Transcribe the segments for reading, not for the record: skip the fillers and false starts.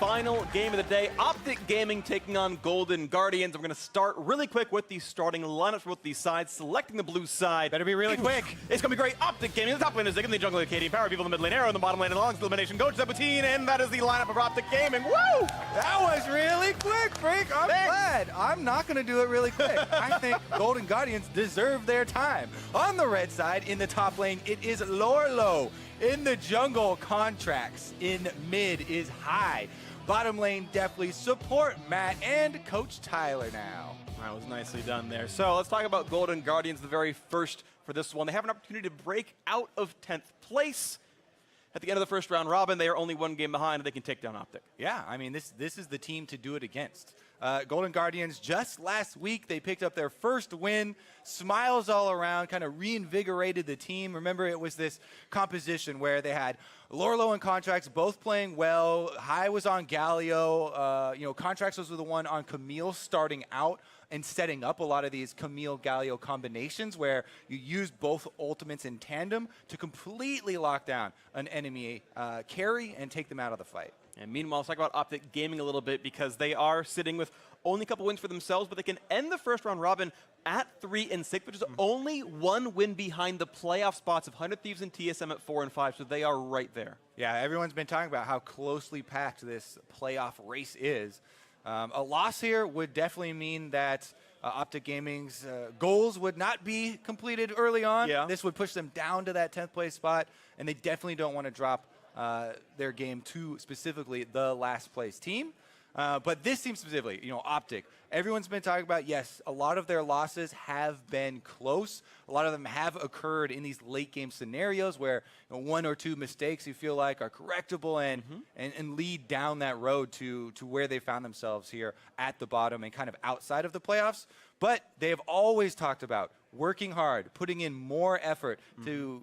final game of the day. OpTic Gaming taking on Golden Guardians. We're going to start really quick with the starting lineups for both these sides. Selecting the blue side. Better be really quick. It's going to be great. OpTic Gaming. The top lane is Zig in the jungle, Katie. Power people in the mid lane. Arrow in the bottom lane. And along to elimination coach Zebutine. And that is the lineup of OpTic Gaming. Woo! That was really quick, Frank. I'm glad. I'm not going to do it really quick. I think Golden Guardians deserve their time. On the red side, in the top lane, it is Lorlo. In the jungle, Contracts. In mid is High. Bottom lane, definitely support Matt and Coach Tyler now. That was nicely done there. So let's talk about Golden Guardians, the very first for this one. They have an opportunity to break out of 10th place. At the end of the first round robin, they are only one game behind, and they can take down OpTic. Yeah, I mean, this is the team to do it against. Golden Guardians, just last week, they picked up their first win. Smiles all around, kind of reinvigorated the team. Remember, it was this composition where they had Lorlo and Contracts both playing well. High was on Galio. Contracts was the one on Camille starting out and setting up a lot of these Camille-Galio combinations where you use both ultimates in tandem to completely lock down an enemy carry and take them out of the fight. And meanwhile, let's talk about OpTic Gaming a little bit because they are sitting with only a couple wins for themselves, but they can end the first round robin at 3-6, which is only one win behind the playoff spots of 100 Thieves and TSM at 4 and 5, so they are right there. Yeah, everyone's been talking about how closely packed this playoff race is. A loss here would definitely mean that OpTic Gaming's goals would not be completed early on. Yeah. This would push them down to that 10th place spot, and they definitely don't want to drop their game to specifically the last place team. But this team specifically, OpTic, everyone's been talking about, yes, a lot of their losses have been close. A lot of them have occurred in these late game scenarios where one or two mistakes you feel like are correctable and lead down that road to where they found themselves here at the bottom and kind of outside of the playoffs. But they have always talked about working hard, putting in more effort to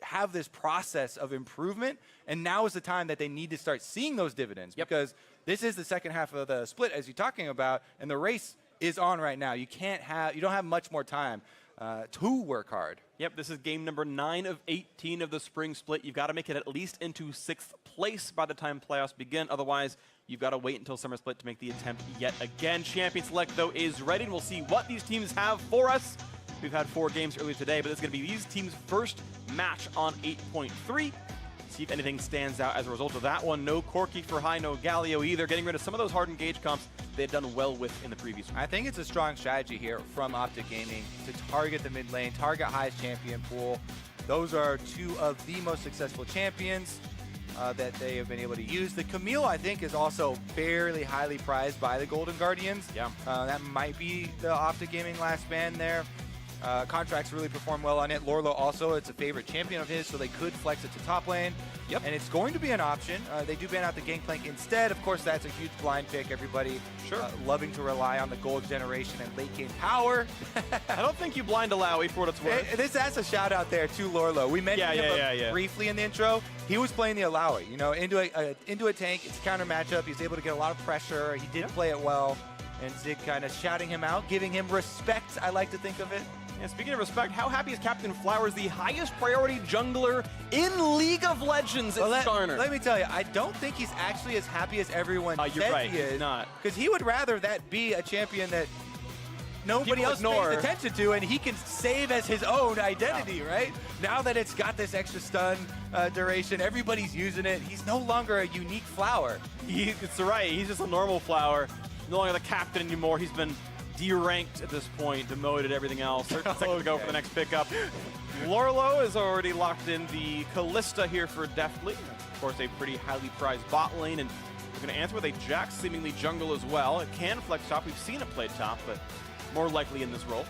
have this process of improvement, and now is the time that they need to start seeing those dividends because this is the second half of the split, as you're talking about, and the race is on right now. You don't have much more time to work hard. Yep, this is game number 9 of 18 of the spring split. You've got to make it at least into 6th place by the time playoffs begin. Otherwise, you've got to wait until summer split to make the attempt yet again. Champion Select, though, is ready, and we'll see what these teams have for us. We've had 4 games earlier today, but it's going to be these teams' first match on 8.3. See if anything stands out as a result of that one. No Corki for High, no Galio either. Getting rid of some of those hard engage comps they had done well with in the previous one. I think it's a strong strategy here from OpTic Gaming to target the mid lane, target High's champion pool. Those are 2 of the most successful champions that they have been able to use. The Camille, I think, is also fairly highly prized by the Golden Guardians. Yeah. That might be the OpTic Gaming last man there. Contracts really perform well on it. Lorlo also, it's a favorite champion of his, so they could flex it to top lane. Yep. And it's going to be an option. They do ban out the Gangplank instead. Of course, that's a huge blind pick. Everybody loving to rely on the gold generation and late game power. I don't think you blind Alawi for what it's worth. That's a shout out there to Lorlo. We mentioned him briefly in the intro. He was playing the Alawi. Into a tank, it's a counter matchup. He's able to get a lot of pressure. He did play it well. And Zig kind of shouting him out, giving him respect, I like to think of it. And speaking of respect, how happy is Captain Flowers, the highest priority jungler in League of Legends at Skarner? Let me tell you, I don't think he's actually as happy as everyone says he is. He's not. Because he would rather that be a champion that nobody else pays attention to, and he can save as his own identity, right? Now that it's got this extra stun duration, everybody's using it. He's no longer a unique flower. It's right. He's just a normal flower. No longer the captain anymore. He's been deranked at this point, demoted, everything else. 30 seconds to go for the next pickup. Lorlo is already locked in the Callista here for Deftly. Of course, a pretty highly prized bot lane, and we're going to answer with a Jax seemingly jungle as well. It can flex top. We've seen it play top, but more likely in this role.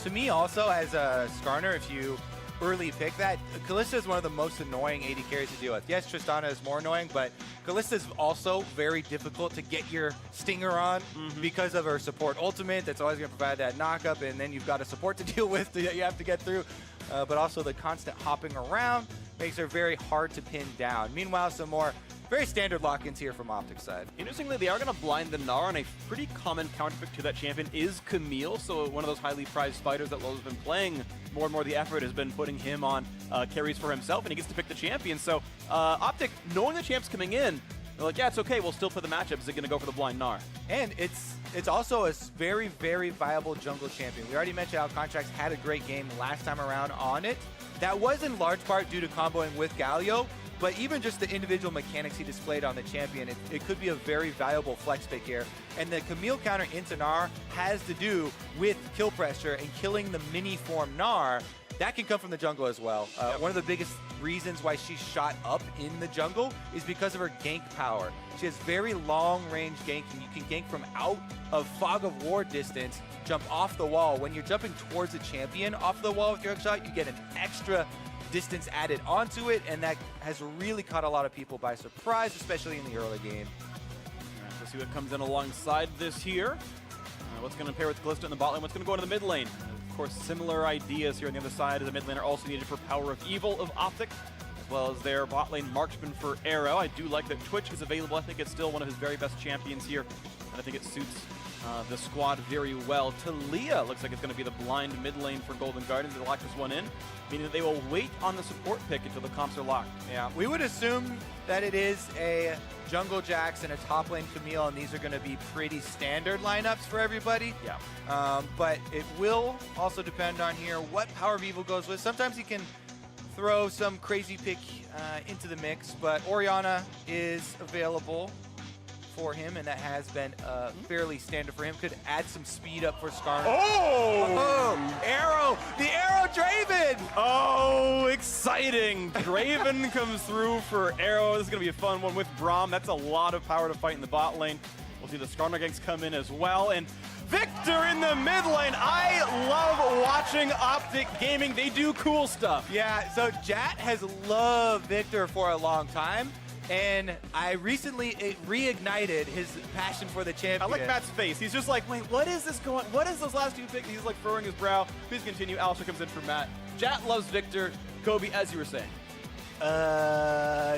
To me, also, as a Skarner, if you early pick that, Callista is one of the most annoying AD carries to deal with. Yes, Tristana is more annoying, but Callista is also very difficult to get your stinger on because of her support ultimate. That's always going to provide that knock-up, and then you've got a support to deal with that you have to get through. But also the constant hopping around makes her very hard to pin down. Meanwhile, some more very standard lock-ins here from OpTic's side. Interestingly, they are going to blind the Gnar, and a pretty common counterpick to that champion is Camille, so one of those highly prized fighters that Lolo's been playing. More and more the effort has been putting him on carries for himself, and he gets to pick the champion. So OpTic, knowing the champ's coming in, They're like, yeah, it's okay. We'll still play the matchup. Is it going to go for the blind Gnar? And it's also a very, very viable jungle champion. We already mentioned how Contracts had a great game last time around on it. That was in large part due to comboing with Galio, but even just the individual mechanics he displayed on the champion, it could be a very valuable flex pick here. And the Camille counter into Gnar has to do with kill pressure and killing the mini form Gnar. That can come from the jungle as well. One of the biggest reasons why she shot up in the jungle is because of her gank power. She has very long-range ganking. You can gank from out of Fog of War distance, jump off the wall. When you're jumping towards a champion off the wall with your hook shot, you get an extra distance added onto it, and that has really caught a lot of people by surprise, especially in the early game. All right, let's see what comes in alongside this here. What's going to pair with Kalista in the bot lane? What's going to go into the mid lane? Of course, similar ideas here on the other side of the mid lane are also needed for Power of Evil of OpTic, as well as their bot lane marksman for Arrow. I do like that Twitch is available. I think it's still one of his very best champions here, and I think it suits the squad very well. Talia looks like it's going to be the blind mid lane for Golden Guardians. They'll lock this one in, meaning that they will wait on the support pick until the comps are locked. Yeah, we would assume that it is a Jungle Jax and a top lane Camille, and these are going to be pretty standard lineups for everybody. Yeah. But it will also depend on here what Power of Evil goes with. Sometimes he can throw some crazy pick into the mix, but Orianna is available for him, and that has been fairly standard for him. Could add some speed up for Skarner. Oh! Arrow! The Arrow Draven! Oh, exciting! Draven comes through for Arrow. This is going to be a fun one with Braum. That's a lot of power to fight in the bot lane. We'll see the Skarner ganks come in as well. And Victor in the mid lane. I love watching OpTic Gaming. They do cool stuff. Yeah, so Jat has loved Victor for a long time. And I recently reignited his passion for the champion. I like Matt's face. He's just like, wait, what is this going? What is those last two picks? He's like furrowing his brow. Please continue. Alistair comes in for Matt. Jat loves Victor. Kobe, as you were saying.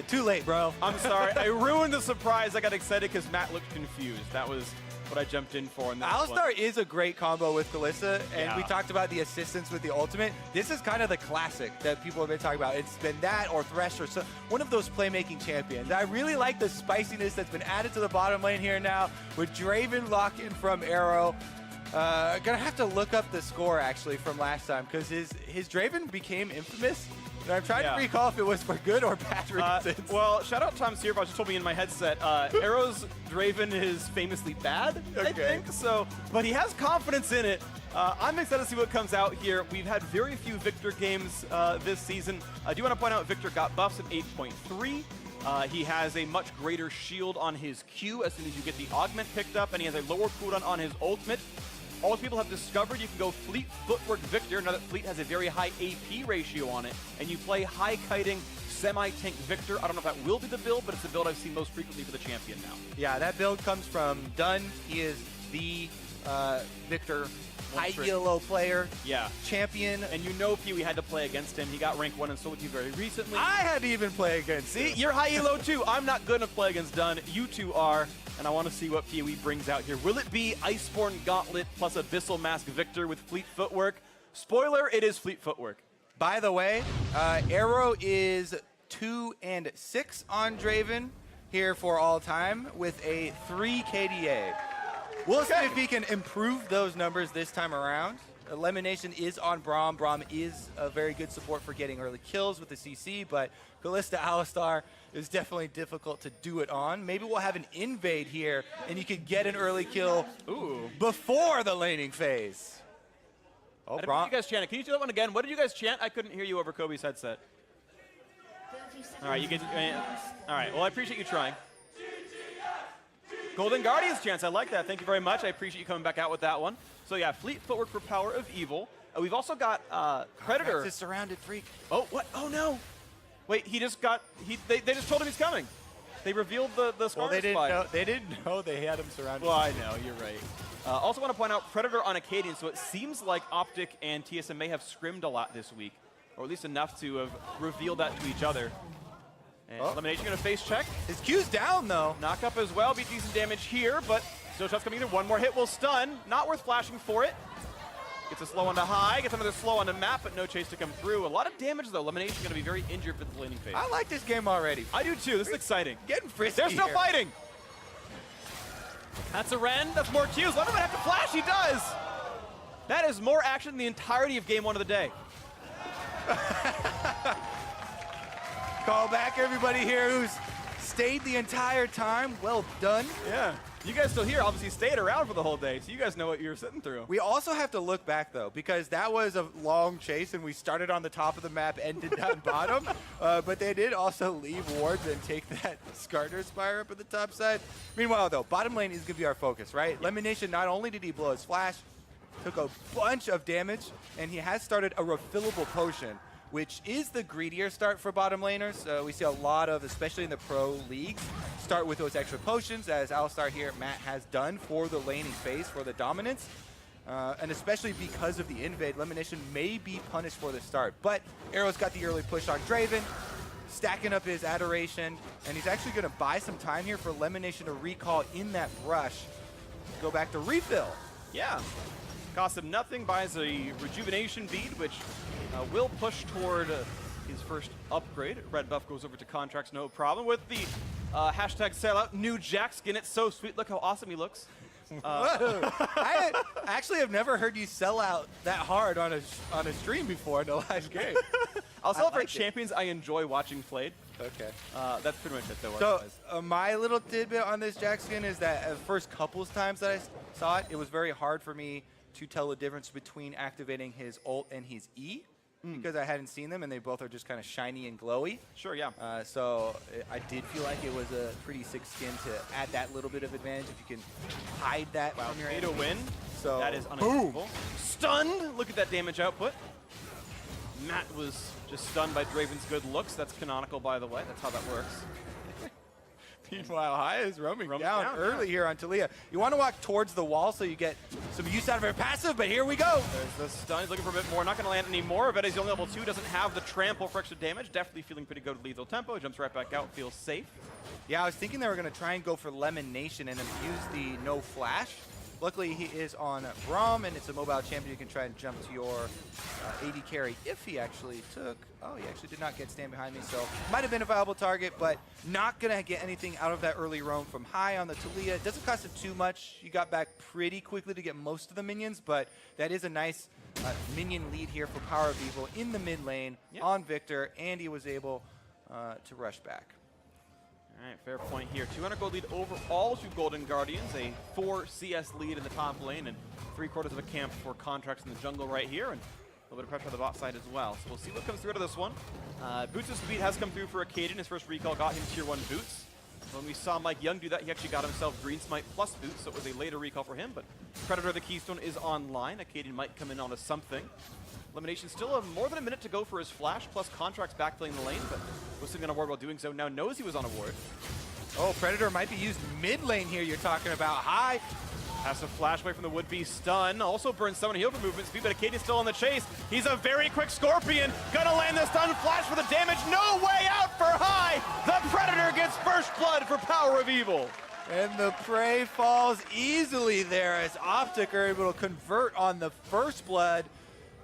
Too late, bro. I'm sorry. I ruined the surprise. I got excited because Matt looked confused. That was what I jumped in for. Alistar is a great combo with Kalista, and Yeah. we talked about the assistance with the ultimate. This is kind of the classic that people have been talking about. It's been that or Thresh or one of those playmaking champions. I really like the spiciness that's been added to the bottom lane here now with Draven lock-in from Arrow. Gonna have to look up the score actually from last time because his Draven became infamous. And I'm trying to recall if it was for good or bad reasons. Well, shout out Tom Searboss just told me in my headset, Arrow's Draven is famously bad, I think. So, but he has confidence in it. I'm excited to see what comes out here. We've had very few Victor games this season. I do want to point out Victor got buffs at 8.3. He has a much greater shield on his Q as soon as you get the augment picked up, and he has a lower cooldown on his ultimate. All people have discovered you can go Fleet Footwork Victor, now that Fleet has a very high AP ratio on it, and you play high kiting semi-tank Victor. I don't know if that will be the build, but it's the build I've seen most frequently for the champion now. Yeah, that build comes from Dunn. He is the Victor high elo player. Yeah. Champion. And you know Pee-wee had to play against him. He got rank 1 and so did you very recently. I had to even play against him. See, you're high elo too. I'm not good enough to play against Dunn. You two are. And I want to see what Pee-wee brings out here. Will it be Iceborne Gauntlet plus Abyssal Mask Victor with Fleet Footwork? Spoiler, it is Fleet Footwork. By the way, Arrow is 2 and 6 on Draven here for all time with a 3 KDA. We'll see if he can improve those numbers this time around. Elimination is on Braum. Braum is a very good support for getting early kills with the CC, but Kalista Alistar is definitely difficult to do it on. Maybe we'll have an invade here, and you could get an early kill before the laning phase. Oh, Braum. What did you guys chant? Can you do that one again? What did you guys chant? I couldn't hear you over Kobe's headset. All right, you get. All right. Well, I appreciate you trying. Golden Guardians chance. I like that. Thank you very much. I appreciate you coming back out with that one. So yeah, Fleet Footwork for Power of Evil. We've also got Predator. That's a surrounded freak. Oh, what? Oh no! Wait, he just got. They just told him he's coming. They revealed the Skarner Well, they spy. didn't know they had him surrounded. Well, I know. You're right. Also want to point out Predator on Acadian. So it seems like OpTic and TSM may have scrimmed a lot this week, or at least enough to have revealed that to each other. And Elimination going to face check. His Q's down, though. Knock up as well. Be decent damage here, but still shots coming in. One more hit will stun. Not worth flashing for it. Gets a slow onto high, gets another slow on the map, but no chase to come through. A lot of damage though. Elimination going to be very injured for the laning phase. I like this game already. I do too. This is exciting. Getting frisky. They're still here. fighting. That's a Ren. That's more Qs. Lemon might have to flash. He does. That is more action than the entirety of game 1 of the day. Call back everybody here who's stayed the entire time. Well done. Yeah. You guys still here obviously stayed around for the whole day, so you guys know what you're sitting through. We also have to look back, though, because that was a long chase, and we started on the top of the map, ended down bottom. But they did also leave wards and take that Skarner Spire up at the top side. Meanwhile, though, bottom lane is going to be our focus, right? Lemonation, not only did he blow his flash, took a bunch of damage, and he has started a refillable potion, which is the greedier start for bottom laners. We see a lot of, especially in the pro leagues, start with those extra potions, as Alistar here, Matt, has done for the laning phase, for the dominance. And especially because of the invade, Lemonation may be punished for the start. But Arrow's got the early push on Draven, stacking up his Adoration, and he's actually going to buy some time here for Lemonation to recall in that brush. Go back to refill. Yeah. Costs him nothing, buys a rejuvenation bead, which will push toward his first upgrade. Red buff goes over to contracts, no problem. With the hashtag sellout, new Jack skin. It's so sweet. Look how awesome he looks. I actually have never heard you sell out that hard on a stream before in the live game. I'll celebrate champions I enjoy watching played. Okay. That's pretty much it, though. So my little tidbit on this Jack skin is that the first couple of times that I saw it, it was very hard for me to tell the difference between activating his ult and his E, because I hadn't seen them, and they both are just kind of shiny and glowy. Sure, yeah. So I did feel like it was a pretty sick skin to add that little bit of advantage if you can hide that from your Pay to win. So that is unacceptable. Stunned! Look at that damage output. Matt was just stunned by Draven's good looks. That's canonical, by the way. That's how that works. Meanwhile, High is roaming down early here on Talia. You want to walk towards the wall so you get some use out of her passive, but here we go. There's the stun. He's looking for a bit more. Not going to land any more of it. He's only level 2. Doesn't have the trample for extra damage. Definitely feeling pretty good with lethal tempo. Jumps right back out. Feels safe. Yeah, I was thinking they were going to try and go for Lemon Nation and then use the no flash. Luckily, he is on Braum, and it's a mobile champion. You can try and jump to your AD carry if he actually took. Oh, he actually did not get stand behind me, so might have been a viable target, but not going to get anything out of that early roam from High on the Talia. It doesn't cost him too much. You got back pretty quickly to get most of the minions, but that is a nice minion lead here for Power of Evil in the mid lane on Victor, and he was able to rush back. All right, fair point here. 200 gold lead overall to Golden Guardians, a 4 CS lead in the top lane, and 3/4 of a camp for contracts in the jungle right here, and a little bit of pressure on the bot side as well. So we'll see what comes through out of this one. Boots' speed has come through for Akaden. His first recall got him tier 1 boots. When we saw Mike Young do that, he actually got himself Green Smite plus boots, so it was a later recall for him, but Predator the Keystone is online. Akaden might come in onto something. Elimination still more than a minute to go for his flash, plus contracts backfilling the lane, but was still going to ward while doing so. Now knows he was on a ward. Oh, Predator might be used mid lane here. You're talking about High. Has a flash away from the would-be stun. Also burns summon heal for movement speed, but Akaden's still on the chase. He's a very quick Scorpion. Gonna land the stun flash for the damage. No way out for High. The Predator gets first blood for Power of Evil. And the prey falls easily there as OpTic are able to convert on the first blood.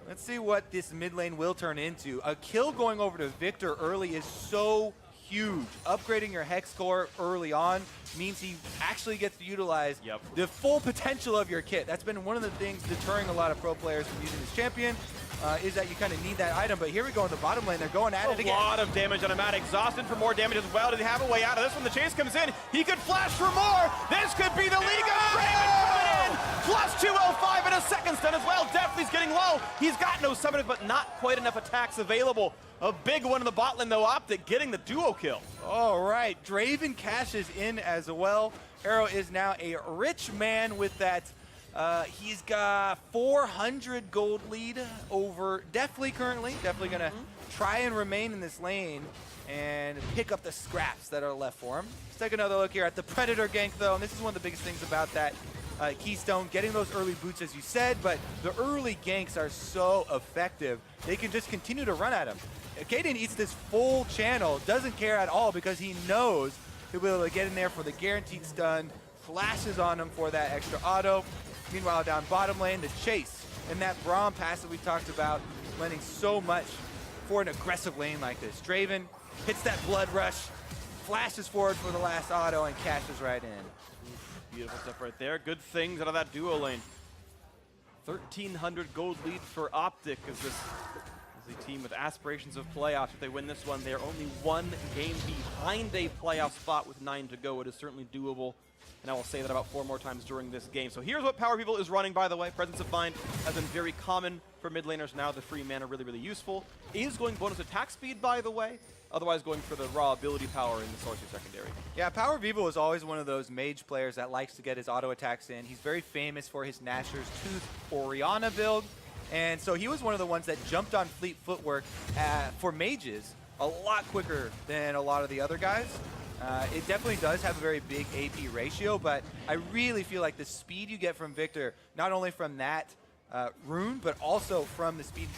Let's see what this mid lane will turn into. A kill going over to Victor early is so huge. Upgrading your hex score early on means he actually gets to utilize the full potential of your kit. That's been one of the things deterring a lot of pro players from using this champion, is that you kind of need that item. But here we go in the bottom lane. They're going at it again. A lot of damage on him. Matt exhausted for more damage as well. Does he have a way out of this one? The chase comes in. He could flash for more. This could be the league of Draven coming in. Plus 205 in a second stun as well. Definitely's getting low. He's got no summoners, but not quite enough attacks available. A big one in the bot lane, though. OpTic getting the duo kill. All right. Draven cashes in as well. Arrow is now a rich man with that. He's got 400 gold lead over Deathly currently. Definitely going to try and remain in this lane and pick up the scraps that are left for him. Let's take another look here at the Predator gank, though. And this is one of the biggest things about that Keystone, getting those early boots, as you said, but the early ganks are so effective. They can just continue to run at him. Akaden eats this full channel, doesn't care at all because he knows he'll be able to get in there for the guaranteed stun, flashes on him for that extra auto. Meanwhile, down bottom lane, the chase And that Braum pass that we talked about, lending so much for an aggressive lane like this. Draven hits that blood rush, flashes forward for the last auto, and cashes right in. Beautiful stuff right there. Good things out of that duo lane. 1,300 gold lead for OpTic as this is a team with aspirations of playoffs. If they win this one, they're only one game behind a playoff spot with 9 to go. It is certainly doable, and I will say that about 4 more times during this game. So here's what Power People is running, by the way. Presence of Mind has been very common for mid laners now. The free mana really, really useful. Is going bonus attack speed, by the way. Otherwise going for the raw ability power in the sorcery secondary. Yeah, Power Vivo is always one of those mage players that likes to get his auto attacks in. He's very famous for his Nashor's Tooth Orianna build. And so he was one of the ones that jumped on Fleet Footwork for mages a lot quicker than a lot of the other guys. It definitely does have a very big AP ratio, but I really feel like the speed you get from Victor, not only from that rune, but also from the speed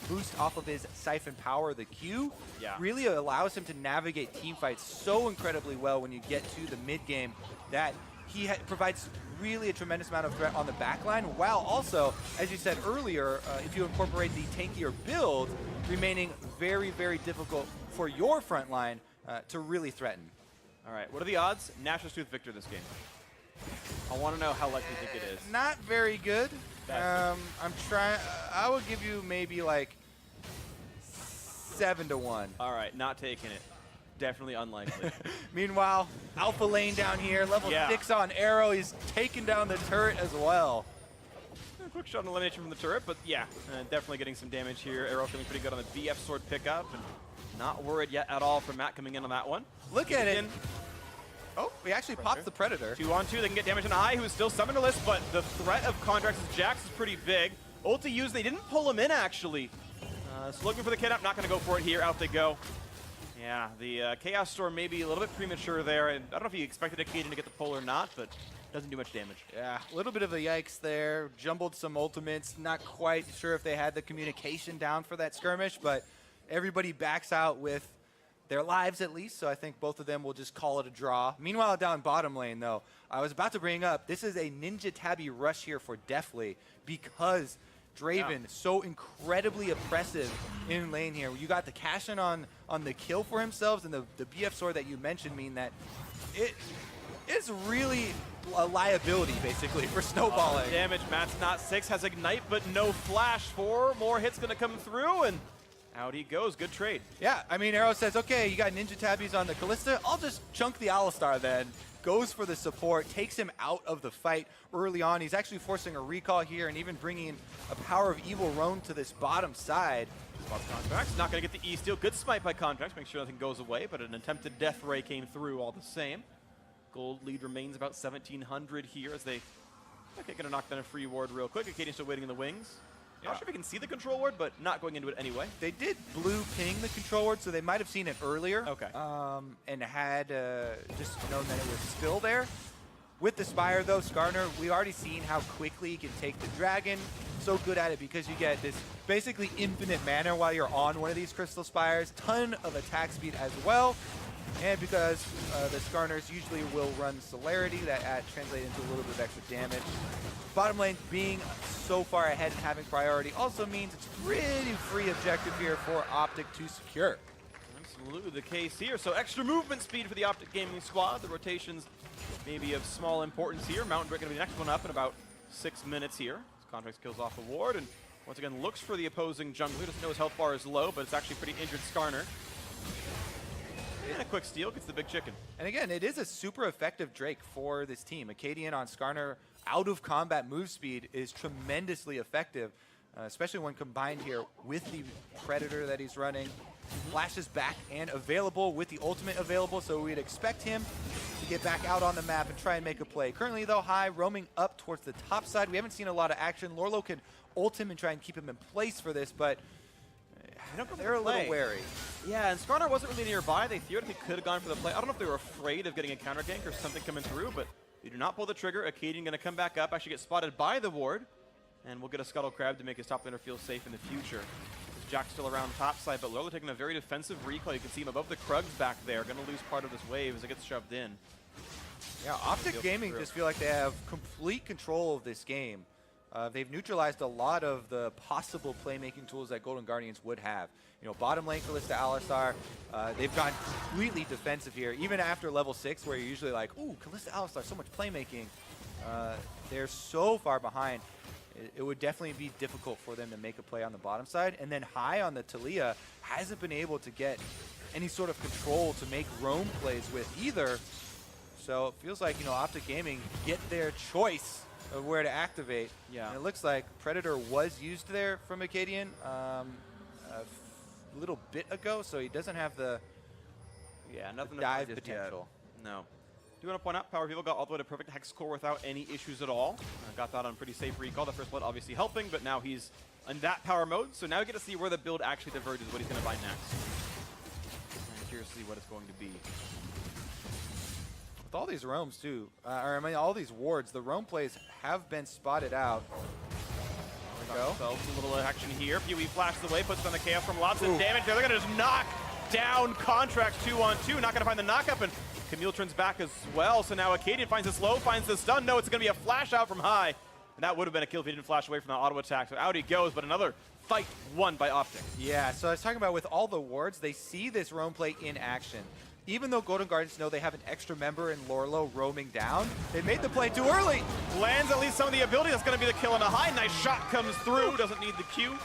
boost off of his Siphon Power, the Q, really allows him to navigate team fights so incredibly well when you get to the mid game that he provides really a tremendous amount of threat on the backline, while also, as you said earlier, if you incorporate the tankier build, remaining very, very difficult for your front line to really threaten. All right, what are the odds? Nashor's Tooth Victor this game. I want to know how likely you think it is. Not very good. I'm trying. I will give you maybe like 7-1. All right, not taking it. Definitely unlikely. Meanwhile, Alpha lane down here, level 6 on Arrow. He's taking down the turret as well. A quick shot on elimination from the turret, but yeah, definitely getting some damage here. Arrow feeling pretty good on the BF sword pickup, and not worried yet at all from Matt coming in on that one. Look at it. Oh, he actually pops the Predator. 2-on-2, they can get damage on I, who is still summonerless, but the threat of Contracts' Jax is pretty big. Ulti used, they didn't pull him in, actually. So looking for the kid up, not going to go for it here. Out they go. Yeah, the Chaos Storm may be a little bit premature there, and I don't know if he expected Akaden to get the pull or not, but doesn't do much damage. Yeah, a little bit of a yikes there. Jumbled some ultimates. Not quite sure if they had the communication down for that skirmish, but everybody backs out with their lives at least, so I think both of them will just call it a draw. Meanwhile, down bottom lane, though, I was about to bring up, this is a Ninja Tabby rush here for Deathly because Draven so incredibly oppressive in lane here. You got the cash in on the kill for himself, and the BF sword that you mentioned mean that it is really a liability, basically, for snowballing. Damage, Matt's not 6, has Ignite, but no Flash. 4 more hits going to come through, and out he goes. Good trade. Yeah, I mean, Arrow says, okay, you got Ninja Tabbies on the Callista. I'll just chunk the Alistar then. Goes for the support, takes him out of the fight early on. He's actually forcing a recall here and even bringing a Power of Evil Roam to this bottom side. Spots Contracts, not going to get the E-Steal. Good smite by Contracts, make sure nothing goes away, but an attempted Death Ray came through all the same. Gold lead remains about 1,700 here as they, okay, going to knock down a free ward real quick. Akaden's still waiting in the wings. Not sure if we can see the control ward, but not going into it anyway. They did blue ping the control ward, so they might have seen it earlier. Okay. And had just known that it was still there. With the Spire, though, Skarner, we've already seen how quickly he can take the Dragon. So good at it because you get this basically infinite mana while you're on one of these Crystal Spires. Ton of attack speed as well. And because the Skarners usually will run Celerity, that translates into a little bit of extra damage. Bottom lane being so far ahead and having priority also means it's pretty free objective here for OpTic to secure. Absolutely the case here. So extra movement speed for the OpTic Gaming squad. The rotations may be of small importance here. Mountain Brick going to be the next one up in about 6 minutes here. Contracts kills off a ward and once again looks for the opposing jungler. Doesn't know his health bar is low, but it's actually pretty injured Skarner. And a quick steal gets the big chicken. And again, it is a super effective Drake for this team. Acadian on Skarner out of combat move speed is tremendously effective, especially when combined here with the Predator that he's running. Flashes back and available with the ultimate available, so we'd expect him to get back out on the map and try and make a play. Currently, though, High roaming up towards the top side. We haven't seen a lot of action. Lorlo can ult him and try and keep him in place for this, but they're a little wary. Yeah, and Skarner wasn't really nearby. They theoretically could have gone for the play. I don't know if they were afraid of getting a counter gank or something coming through, but they do not pull the trigger. Acadian going to come back up, actually get spotted by the ward, and we'll get a Scuttle Crab to make his top laner feel safe in the future. Jack's still around top side, but Lorlo taking a very defensive recall. You can see him above the Krugs back there. Going to lose part of this wave as it gets shoved in. Yeah, OpTic Gaming just feel like they have complete control of this game. they've neutralized a lot of the possible playmaking tools that Golden Guardians would have. You know, bottom lane Kalista Alistar, they've gone completely defensive here. Even after level 6, where you're usually like, ooh, Kalista Alistar, so much playmaking. They're so far behind. It would definitely be difficult for them to make a play on the bottom side. And then high on the Taliyah hasn't been able to get any sort of control to make roam plays with either. So it feels like, you know, OpTic Gaming get their choice of where to activate. Yeah. And it looks like Predator was used there from Acadian a little bit ago, so he doesn't have the nothing dive to just potential. Yet. No. Do want to point out, Power People got all the way to perfect hex core without any issues at all. Got that on pretty safe recall. The first blood obviously helping, but now he's in that power mode. So now we get to see where the build actually diverges, what he's going to buy next. I'm curious to see what it's going to be. With all these roams too, or I mean all these wards, the roam plays have been spotted out. There we go. So a little action here. PoE flashes away, puts on the KO from lots of damage. They're going to just knock down Contract 2-on-2. Not going to find the knock-up, and Camille turns back as well. So now Acadian finds the slow, finds the stun. No, it's going to be a flash out from high. And that would have been a kill if he didn't flash away from the auto attack. So out he goes, but another fight won by OpTic. Yeah, so I was talking about with all the wards, they see this roam play in action. Even though Golden Guardians know they have an extra member in Lorlo roaming down, they made the play too early. Lands at least some of the ability. That's going to be the kill on a high. Nice shot comes through. Doesn't need the Q.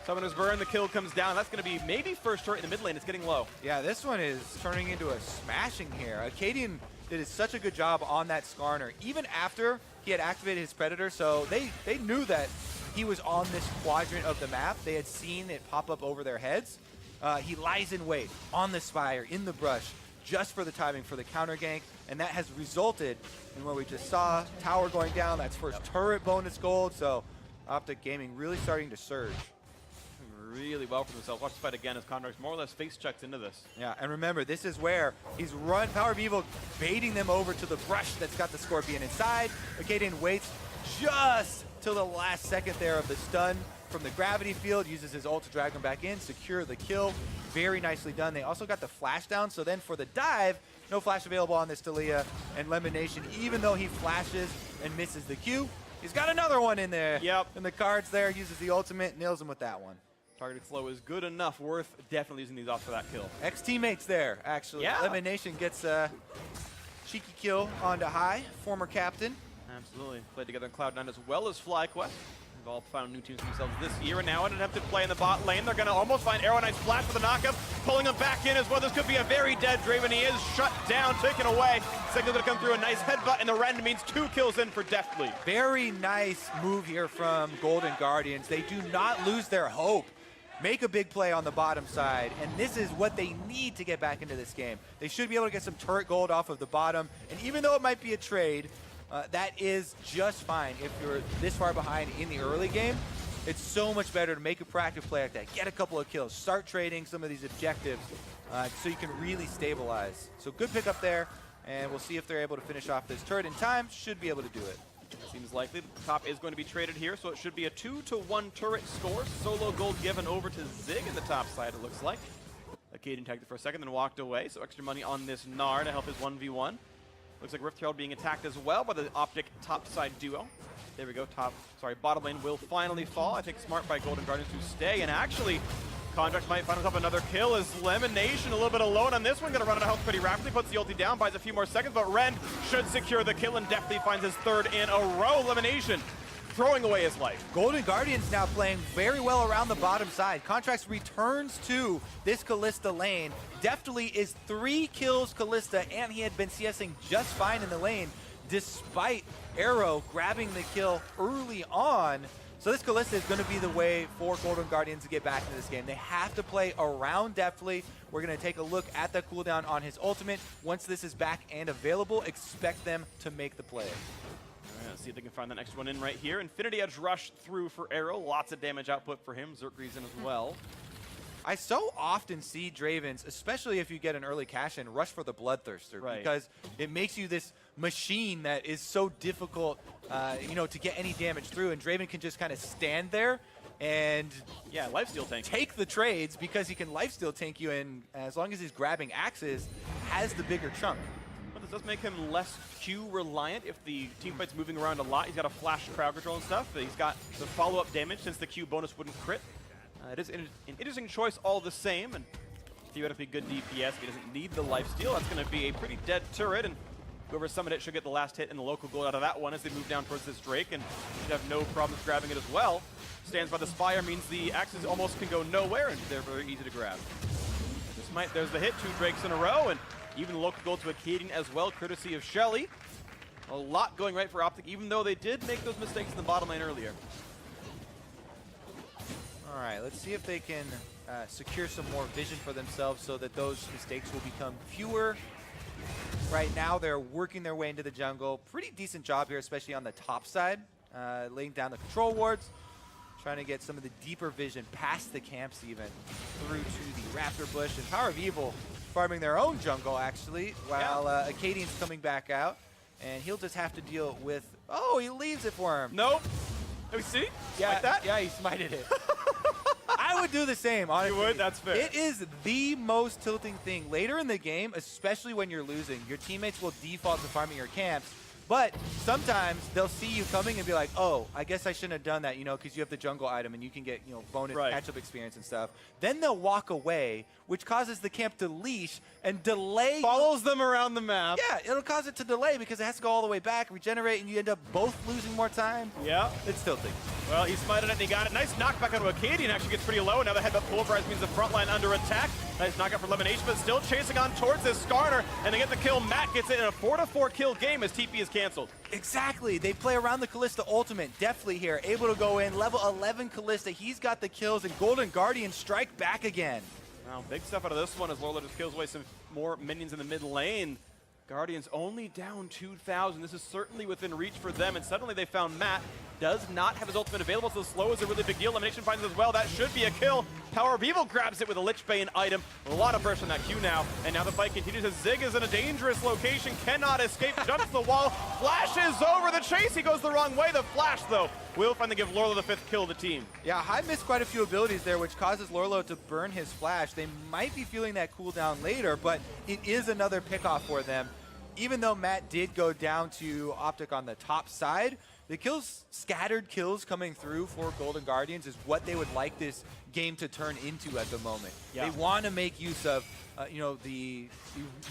Summoner's Burn, the kill comes down. That's going to be maybe first turret in the mid lane. It's getting low. Yeah, this one is turning into a smashing here. Acadian did such a good job on that Skarner, even after he had activated his Predator, so they knew that he was on this quadrant of the map. They had seen it pop up over their heads. He lies in wait on the Spire, in the brush, just for the timing for the counter gank, and that has resulted in what we just saw. Tower going down, that's first turret bonus gold, so OpTic Gaming really starting to surge. Really well for themselves. Watch the fight again as Condrax more or less face checks into this. Yeah, and remember, this is where he's Power of Evil baiting them over to the brush that's got the Scorpion inside. Acadian waits just till the last second there of the stun from the gravity field, uses his ult to drag him back in, secure the kill. Very nicely done. They also got the flash down, so then for the dive, no flash available on this Taliyah, and Lemonation, even though he flashes and misses the Q, he's got another one in there. Yep. In the cards there, uses the ultimate, nails him with that one. Targeted flow is good enough, worth definitely using these off for that kill. Ex-teammates there, actually. Yeah. Lemonation gets a cheeky kill onto High, former captain. Absolutely. Played together in Cloud9 as well as FlyQuest. They've all found new teams themselves this year, and now an attempted play in the bot lane. They're going to almost find Arrow Knight's flash for the knockup, pulling him back in as well. This could be a very dead Draven. He is shut down, taken away. Signal going to come through, a nice headbutt, and the rend means 2 kills in for Deftly. Very nice move here from Golden Guardians. They do not lose their hope. Make a big play on the bottom side, and this is what they need to get back into this game. They should be able to get some turret gold off of the bottom, and even though it might be a trade, that is just fine if you're this far behind in the early game. It's so much better to make a proactive play like that, get a couple of kills, start trading some of these objectives so you can really stabilize. So good pickup there, and we'll see if they're able to finish off this turret in time. Should be able to do it. Seems likely. The top is going to be traded here, so it should be a 2-to-1 turret score. Solo gold given over to Zig in the top side, it looks like. Acadian tagged it for a second, then walked away, so extra money on this Gnar to help his 1v1. Looks like Rift Herald being attacked as well by the OpTic top side duo. There we go, bottom lane will finally fall. I think smart by Golden Guardians to stay, and actually, Contract might find himself another kill as Lemonation a little bit alone on this one. Gonna run out of health pretty rapidly, puts the ulti down, buys a few more seconds, but Rend should secure the kill and definitely finds his 3rd in a row. Lemonation throwing away his life. Golden Guardians now playing very well around the bottom side. Contracts returns to this Kalista lane. Deftly is 3 kills Kalista, and he had been CSing just fine in the lane, despite Arrow grabbing the kill early on. So this Kalista is going to be the way for Golden Guardians to get back into this game. They have to play around Deftly. We're going to take a look at the cooldown on his ultimate. Once this is back and available, expect them to make the play. See if they can find the next one in right here. Infinity Edge rush through for Arrow. Lots of damage output for him. Zerkree's in as well. I so often see Dravens, especially if you get an early cash-in, rush for the Bloodthirster, because it makes you this machine that is so difficult, to get any damage through, and Draven can just kind of stand there and lifesteal tank. Take the trades because he can lifesteal tank you, and as long as he's grabbing axes, has the bigger chunk. But the does make him less Q reliant if the team fight's moving around a lot. He's got a flash crowd control and stuff. He's got the follow-up damage since the Q bonus wouldn't crit. It is an interesting choice all the same, and theoretically good DPS. He doesn't need the lifesteal. That's going to be a pretty dead turret, and whoever summoned it should get the last hit and the local gold out of that one as they move down towards this Drake, and should have no problems grabbing it as well. Stands by the Spire means the axes almost can go nowhere, and they're very easy to grab. There's the hit, 2 Drakes in a row, and even the local gold to Acadian as well, courtesy of Shelly. A lot going right for OpTic, even though they did make those mistakes in the bottom lane earlier. All right, let's see if they can secure some more vision for themselves so that those mistakes will become fewer. Right now, they're working their way into the jungle. Pretty decent job here, especially on the top side, laying down the control wards, trying to get some of the deeper vision past the camps even, through to the Raptor Bush, and Power of Evil farming their own jungle, actually, while Acadian's coming back out, and he'll just have to deal with... Oh, he leaves it for him. Nope. Have you seen? Yeah, like that? Yeah, he smited it. I would do the same, honestly. You would? That's fair. It is the most tilting thing. Later in the game, especially when you're losing, your teammates will default to farming your camps, but sometimes they'll see you coming and be like, oh, I guess I shouldn't have done that, you know, because you have the jungle item and you can get, you know, bonus catch-up experience and stuff. Then they'll walk away, which causes the camp to leash and delay. Follows them around the map. Yeah, it'll cause it to delay because it has to go all the way back, regenerate, and you end up both losing more time. Yeah. It's tilting. Well, he smited it and he got it. Nice knockback onto Acadian. Actually gets pretty low. Now the headbutt pulverized means the front line under attack. Nice knockout for Lemonation, but still chasing on towards this Skarner. And they get the kill. Matt gets it in a 4-4 kill game as TP is canceled. Exactly. They play around the Kalista ultimate. Deftly here. Able to go in. Level 11 Kalista. He's got the kills. And Golden Guardian strike back again. Wow, big stuff out of this one as Lorla just kills away some more minions in the mid lane. Guardians only down 2,000. This is certainly within reach for them, and suddenly they found Matt. Does not have his ultimate available, so slow is a really big deal. Elimination finds it as well. That should be a kill. Power of Evil grabs it with a Lich Bane item. A lot of pressure on that Q now, and now the fight continues as Zig is in a dangerous location, cannot escape, jumps the wall, flashes over the chase. He goes the wrong way. The flash, though, will finally give Lorlo the 5th kill of the team. Yeah, High missed quite a few abilities there, which causes Lorlo to burn his flash. They might be feeling that cooldown later, but it is another pickoff for them. Even though Matt did go down to OpTic on the top side, the kills, scattered kills coming through for Golden Guardians is what they would like this game to turn into at the moment. Yeah. They want to make use of you know, the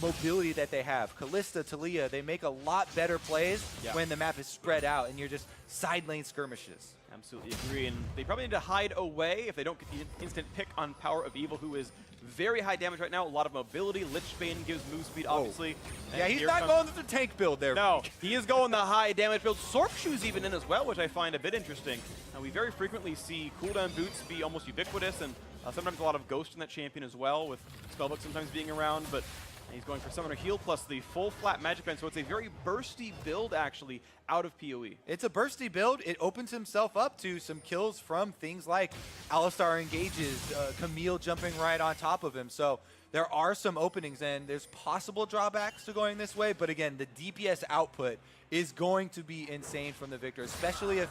mobility that they have. Kalista, Talia, they make a lot better plays when the map is spread out and you're just side lane skirmishes. Absolutely agree, and they probably need to hide away if they don't get the instant pick on Power of Evil, who is very high damage right now, a lot of mobility. Lich Bane gives move speed, obviously. Yeah, he's not going with the tank build there. No, he is going the high damage build. Sorp Shoe's even in as well, which I find a bit interesting. We very frequently see cooldown boots be almost ubiquitous, and sometimes a lot of Ghost in that champion as well, with Spellbook sometimes being around, but he's going for Summoner Heal plus the full flat Magic Band, so it's a very bursty build, actually, out of PoE. It's a bursty build. It opens himself up to some kills from things like Alistar engages, Camille jumping right on top of him. So there are some openings, and there's possible drawbacks to going this way, but again, the DPS output is going to be insane from the Victor, especially if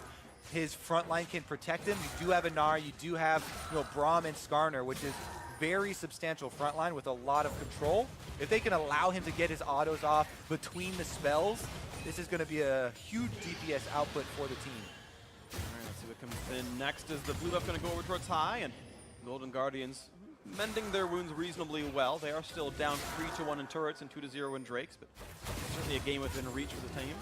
his front line can protect him. You do have a Gnar, you do have, you know, Braum and Skarner, which is very substantial front line with a lot of control. If they can allow him to get his autos off between the spells, this is going to be a huge DPS output for the team. All right, let's see what comes in next. Is the blue buff going to go over towards high, and Golden Guardians mending their wounds reasonably well. They are still down 3-1 in turrets and 2-0 in Drakes, but certainly a game within reach for the team.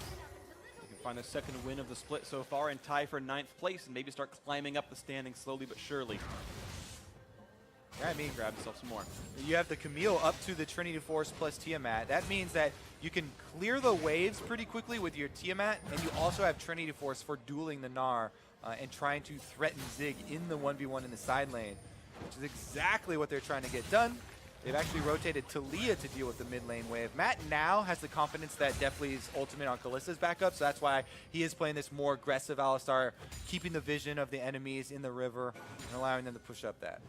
They can find a second win of the split so far and tie for 9th place and maybe start climbing up the standings slowly but surely. Yeah, I mean, grab yourself some more. You have the Camille up to the Trinity Force plus Tiamat. That means that you can clear the waves pretty quickly with your Tiamat, and you also have Trinity Force for dueling the Gnar and trying to threaten Zig in the 1v1 in the side lane, which is exactly what they're trying to get done. They've actually rotated Talia to deal with the mid lane wave. Matt now has the confidence that Deftly's ultimate on Kalista's back up, so that's why he is playing this more aggressive Alistar, keeping the vision of the enemies in the river and allowing them to push up that.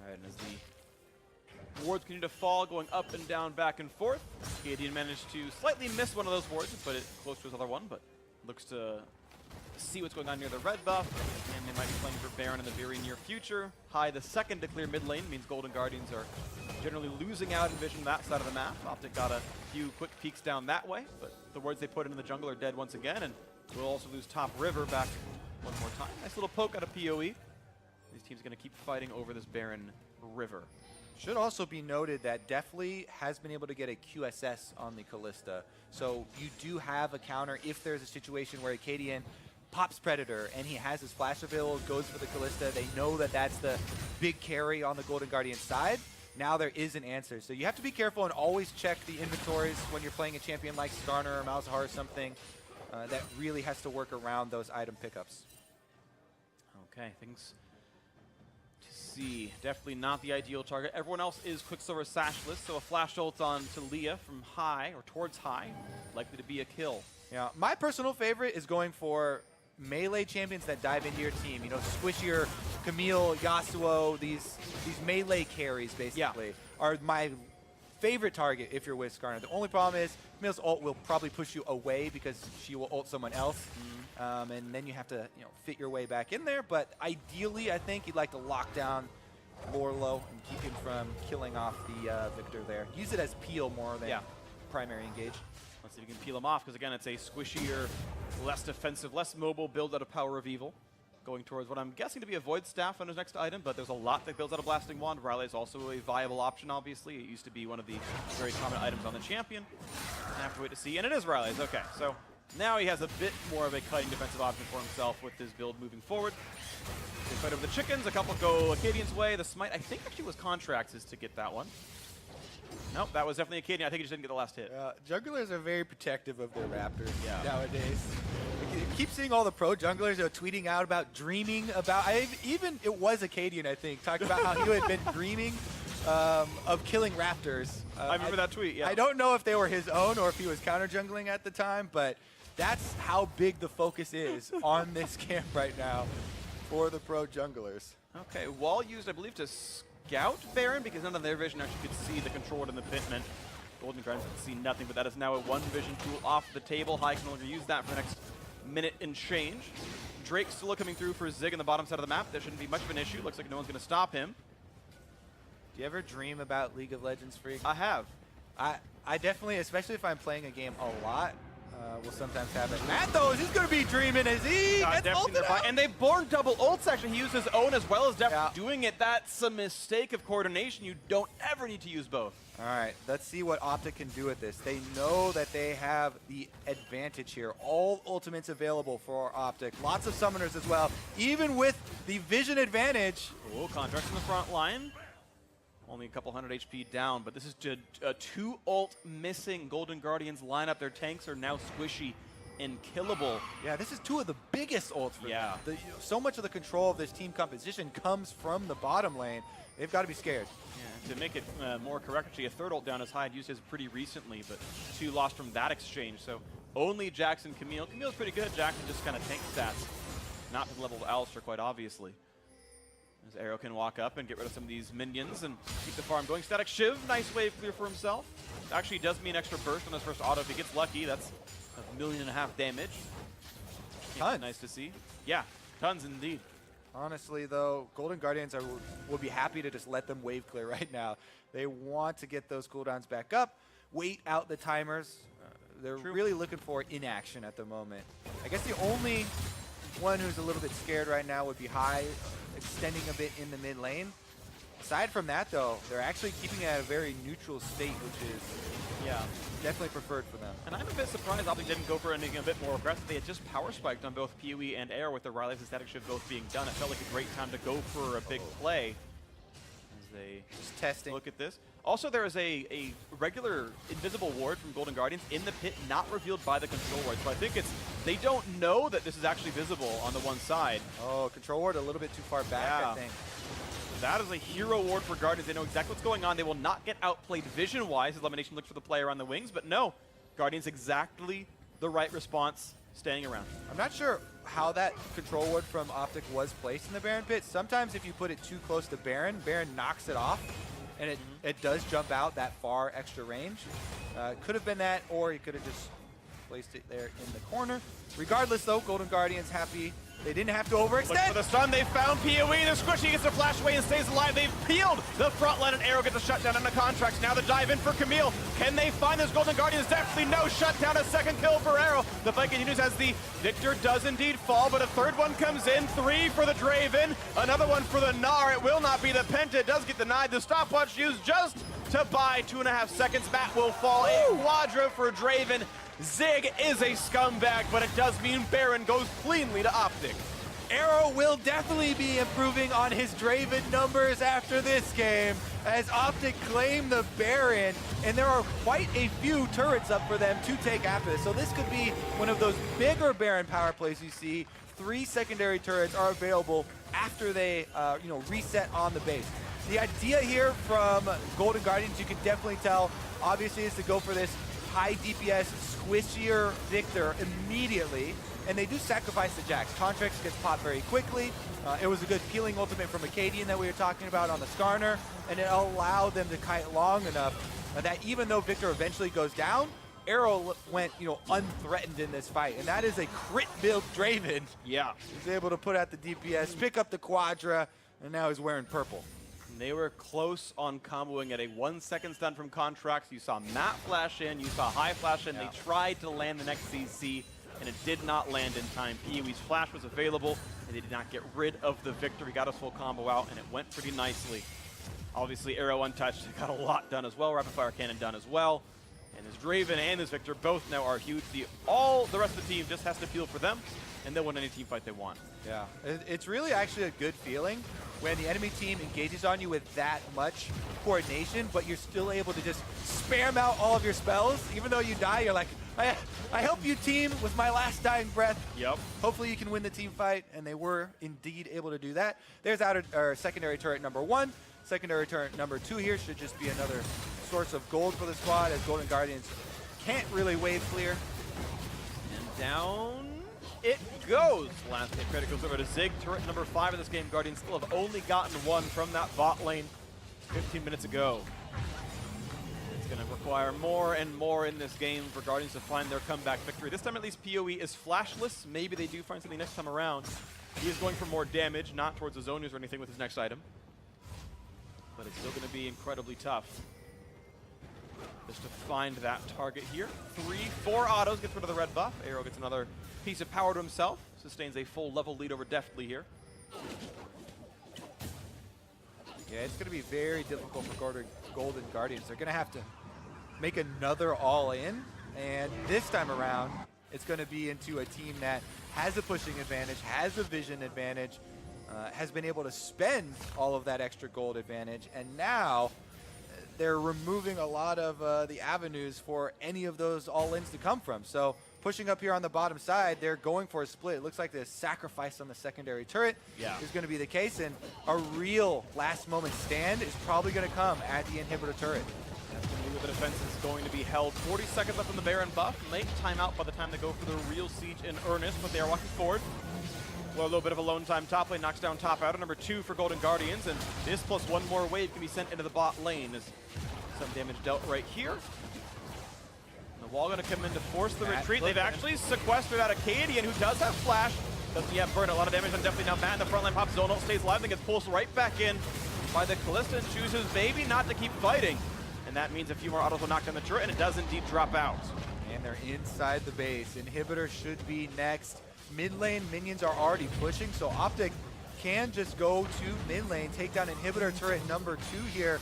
All right, and as the wards continue to fall, going up and down, back and forth, Gideon managed to slightly miss one of those wards, put it close to his other one, but looks to see what's going on near the red buff, and they might be playing for Baron in the very near future. High the second to clear mid lane means Golden Guardians are generally losing out in vision that side of the map. OpTic got a few quick peeks down that way, but the wards they put into the jungle are dead once again, and we'll also lose top river back one more time. Nice little poke out of PoE. These teams are going to keep fighting over this Baron river. Should also be noted that Deathly has been able to get a QSS on the Kalista. So you do have a counter if there's a situation where Acadian pops Predator and he has his flash available, goes for the Kalista. They know that that's the big carry on the Golden Guardian side. Now there is an answer. So you have to be careful and always check the inventories when you're playing a champion like Skarner or Malzahar or something. That really has to work around those item pickups. Okay, things to see. Definitely not the ideal target. Everyone else is Quicksilver Sashless, so a flash ult on Talia from high, or towards high, likely to be a kill. Yeah, my personal favorite is going for melee champions that dive into your team. You know, Squishier, Camille, Yasuo, these melee carries basically are my favorite target if you're with Skarner. The only problem is Camille's ult will probably push you away because she will ult someone else. And then you have to, you know, fit your way back in there. But ideally, I think you'd like to lock down Lorlo and keep him from killing off the Victor there. Use it as peel more than primary engage. Let's see if you can peel him off, because again, it's a squishier, less defensive, less mobile build out of Power of Evil. Going towards what I'm guessing to be a Void Staff on his next item, but there's a lot that builds out a Blasting Wand. Rylai is also a viable option, obviously. It used to be one of the very common items on the champion. I have to wait to see, and it is Rylai's. Okay, so now he has a bit more of a cutting defensive option for himself with his build moving forward. They fight over the chickens. A couple go Acadian's way. The smite, I think, actually was Contrax's to get that one. Nope, that was definitely Acadian. I think he just didn't get the last hit. Junglers are very protective of their Raptors nowadays. You keep seeing all the pro junglers are tweeting out about dreaming about. Even it was Acadian, I think, talking about how he had been dreaming of killing Raptors. I remember that tweet. Yeah. I don't know if they were his own or if he was counter jungling at the time, but that's how big the focus is on this camp right now for the pro junglers. Okay, wall used, I believe, to scout Baron, because none of their vision actually could see the control in the Pitman. Golden Guardians could see nothing, but that is now a one vision tool off the table. High can no longer use that for the next minute and change. Drake still coming through for Zig on the bottom side of the map. There shouldn't be much of an issue. Looks like no one's going to stop him. Do you ever dream about League of Legends, Freak? I have. I definitely, especially if I'm playing a game a lot, will sometimes have it. Mathos, he's going to be dreaming as he gets ulted out. And they've born double ults, actually. He used his own as well as Def doing it. That's a mistake of coordination. You don't ever need to use both. All right, let's see what OpTic can do with this. They know that they have the advantage here. All ultimates available for OpTic. Lots of summoners as well. Even with the vision advantage. Oh, Contract in the front line. Only a couple hundred HP down, but this is just a 2 ult missing. Golden Guardians line up. Their tanks are now squishy and killable. Yeah, this is 2 of the biggest ults for them. So much of the control of this team composition comes from the bottom lane. They've got to be scared. Yeah, to make it more correct, actually, a 3rd ult down as high. I'd used his pretty recently, but 2 lost from that exchange. So only Jackson, Camille. Camille's pretty good. Jackson just kind of tank stats. Not to the level of Alistair, quite obviously. As Arrow can walk up and get rid of some of these minions and keep the farm going. Static Shiv, nice wave clear for himself. Actually does mean extra burst on his first auto. If he gets lucky, that's 1.5 million damage. Tons. Nice to see. Yeah, tons indeed. Honestly, though, Golden Guardians would be happy to just let them wave clear right now. They want to get those cooldowns back up, wait out the timers. They're really looking for inaction at the moment. I guess the only one who's a little bit scared right now would be High, extending a bit in the mid lane. Aside from that, though, they're actually keeping it at a very neutral state, which is definitely preferred for them. And I'm a bit surprised OpTic didn't go for anything a bit more aggressive. They had just power spiked on both PoE and Air with the Rylai's and Static Shiv both being done. It felt like a great time to go for a big play as they just testing. Look at this. Also, there is a regular invisible ward from Golden Guardians in the pit, not revealed by the control ward. So I think they don't know that this is actually visible on the one side. Oh, control ward a little bit too far back, I think. That is a hero ward for Guardians. They know exactly what's going on. They will not get outplayed vision-wise. Elimination looks for the player on the wings, but no. Guardians exactly the right response, staying around. I'm not sure how that control ward from OpTic was placed in the Baron pit. Sometimes if you put it too close to Baron, Baron knocks it off, and it does jump out that far extra range. Could have been that, or he could have just placed it there in the corner. Regardless, though, Golden Guardians happy. They didn't have to overextend. Look for the stun. They found PoE. The Squishy gets the flash away and stays alive. They've peeled the front line, and Arrow gets a shutdown on the contracts. Now the dive in for Camille. Can they find this Golden Guardians? Definitely no shutdown. A second kill for Arrow. The fight continues as the Victor does indeed fall, but a third one comes in. 3 for the Draven. Another one for the Gnar. It will not be the Penta. It does get denied. The stopwatch used just to buy 2.5 seconds. Matt will fall. A quadra for Draven. Zig is a scumbag, but it does mean Baron goes cleanly to OpTic. Arrow will definitely be improving on his Draven numbers after this game, as OpTic claim the Baron, and there are quite a few turrets up for them to take after this. So this could be one of those bigger Baron power plays you see. 3 secondary turrets are available after they reset on the base. The idea here from Golden Guardians, you can definitely tell, obviously, is to go for this high DPS, squishier Victor immediately. And they do sacrifice the Jax. Contracts gets popped very quickly. It was a good peeling ultimate from Acadian that we were talking about on the Skarner, and it allowed them to kite long enough that even though Victor eventually goes down, Arrow went, unthreatened in this fight, and that is a crit build Draven. Yeah. He's able to put out the DPS, pick up the Quadra, and now he's wearing purple. They were close on comboing at a 1-second stun from contracts. You saw Matt flash in, you saw High flash in. Yeah. They tried to land the next CC, and it did not land in time. PoE's flash was available, and they did not get rid of the Victor. He got his full combo out, and it went pretty nicely. Obviously, Arrow untouched. They got a lot done as well. Rapid Fire Cannon done as well. And this Draven and this Victor both now are huge. All the rest of the team just has to peel for them, and they'll win any team fight they want. Yeah, it's really actually a good feeling when the enemy team engages on you with that much coordination, but you're still able to just spam out all of your spells. Even though you die, you're like, I help you, team, with my last dying breath. Yep. Hopefully you can win the team fight, and they were indeed able to do that. There's our secondary turret number 1. Secondary turret number 2 here should just be another source of gold for the squad, as Golden Guardians can't really wave clear. And down it goes. Last hit credit goes over to Zig. Turret number 5 in this game. Guardians still have only gotten 1 from that bot lane 15 minutes ago. It's going to require more and more in this game for Guardians to find their comeback victory. This time at least PoE is flashless. Maybe they do find something next time around. He is going for more damage, not towards the zoners or anything with his next item. But it's still going to be incredibly tough just to find that target here. 4 autos, gets rid of the red buff. Arrow gets another piece of power to himself. Sustains a full level lead over Deftly here. Yeah, it's going to be very difficult for Golden Guardians. They're going to have to make another all-in, and this time around, it's going to be into a team that has a pushing advantage, has a vision advantage, has been able to spend all of that extra gold advantage, and now they're removing a lot of the avenues for any of those all-ins to come from. So pushing up here on the bottom side, they're going for a split. It looks like the sacrifice on the secondary turret is going to be the case, and a real last-moment stand is probably going to come at the inhibitor turret. That's going to be where the defense is going to be held. 40 seconds left on the Baron buff. Late timeout by the time they go for the real siege in earnest, but they are walking forward. Well, a little bit of a lone time top lane, knocks down top outer, number 2 for Golden Guardians, and this plus 1 more wave can be sent into the bot lane. As some damage dealt right here. And the wall going to come in to force the retreat. They've actually sequestered out Acadian, who does have flash. Doesn't yet burn a lot of damage on definitely now Matt in the front line. Pops Zonal, stays alive, then gets pulsed right back in by the Callista and chooses maybe not to keep fighting. And that means a few more autos will knock down the turret, and it does indeed drop out. And they're inside the base. Inhibitor should be next. Mid lane minions are already pushing, so OpTic can just go to mid lane, take down Inhibitor turret number 2 here.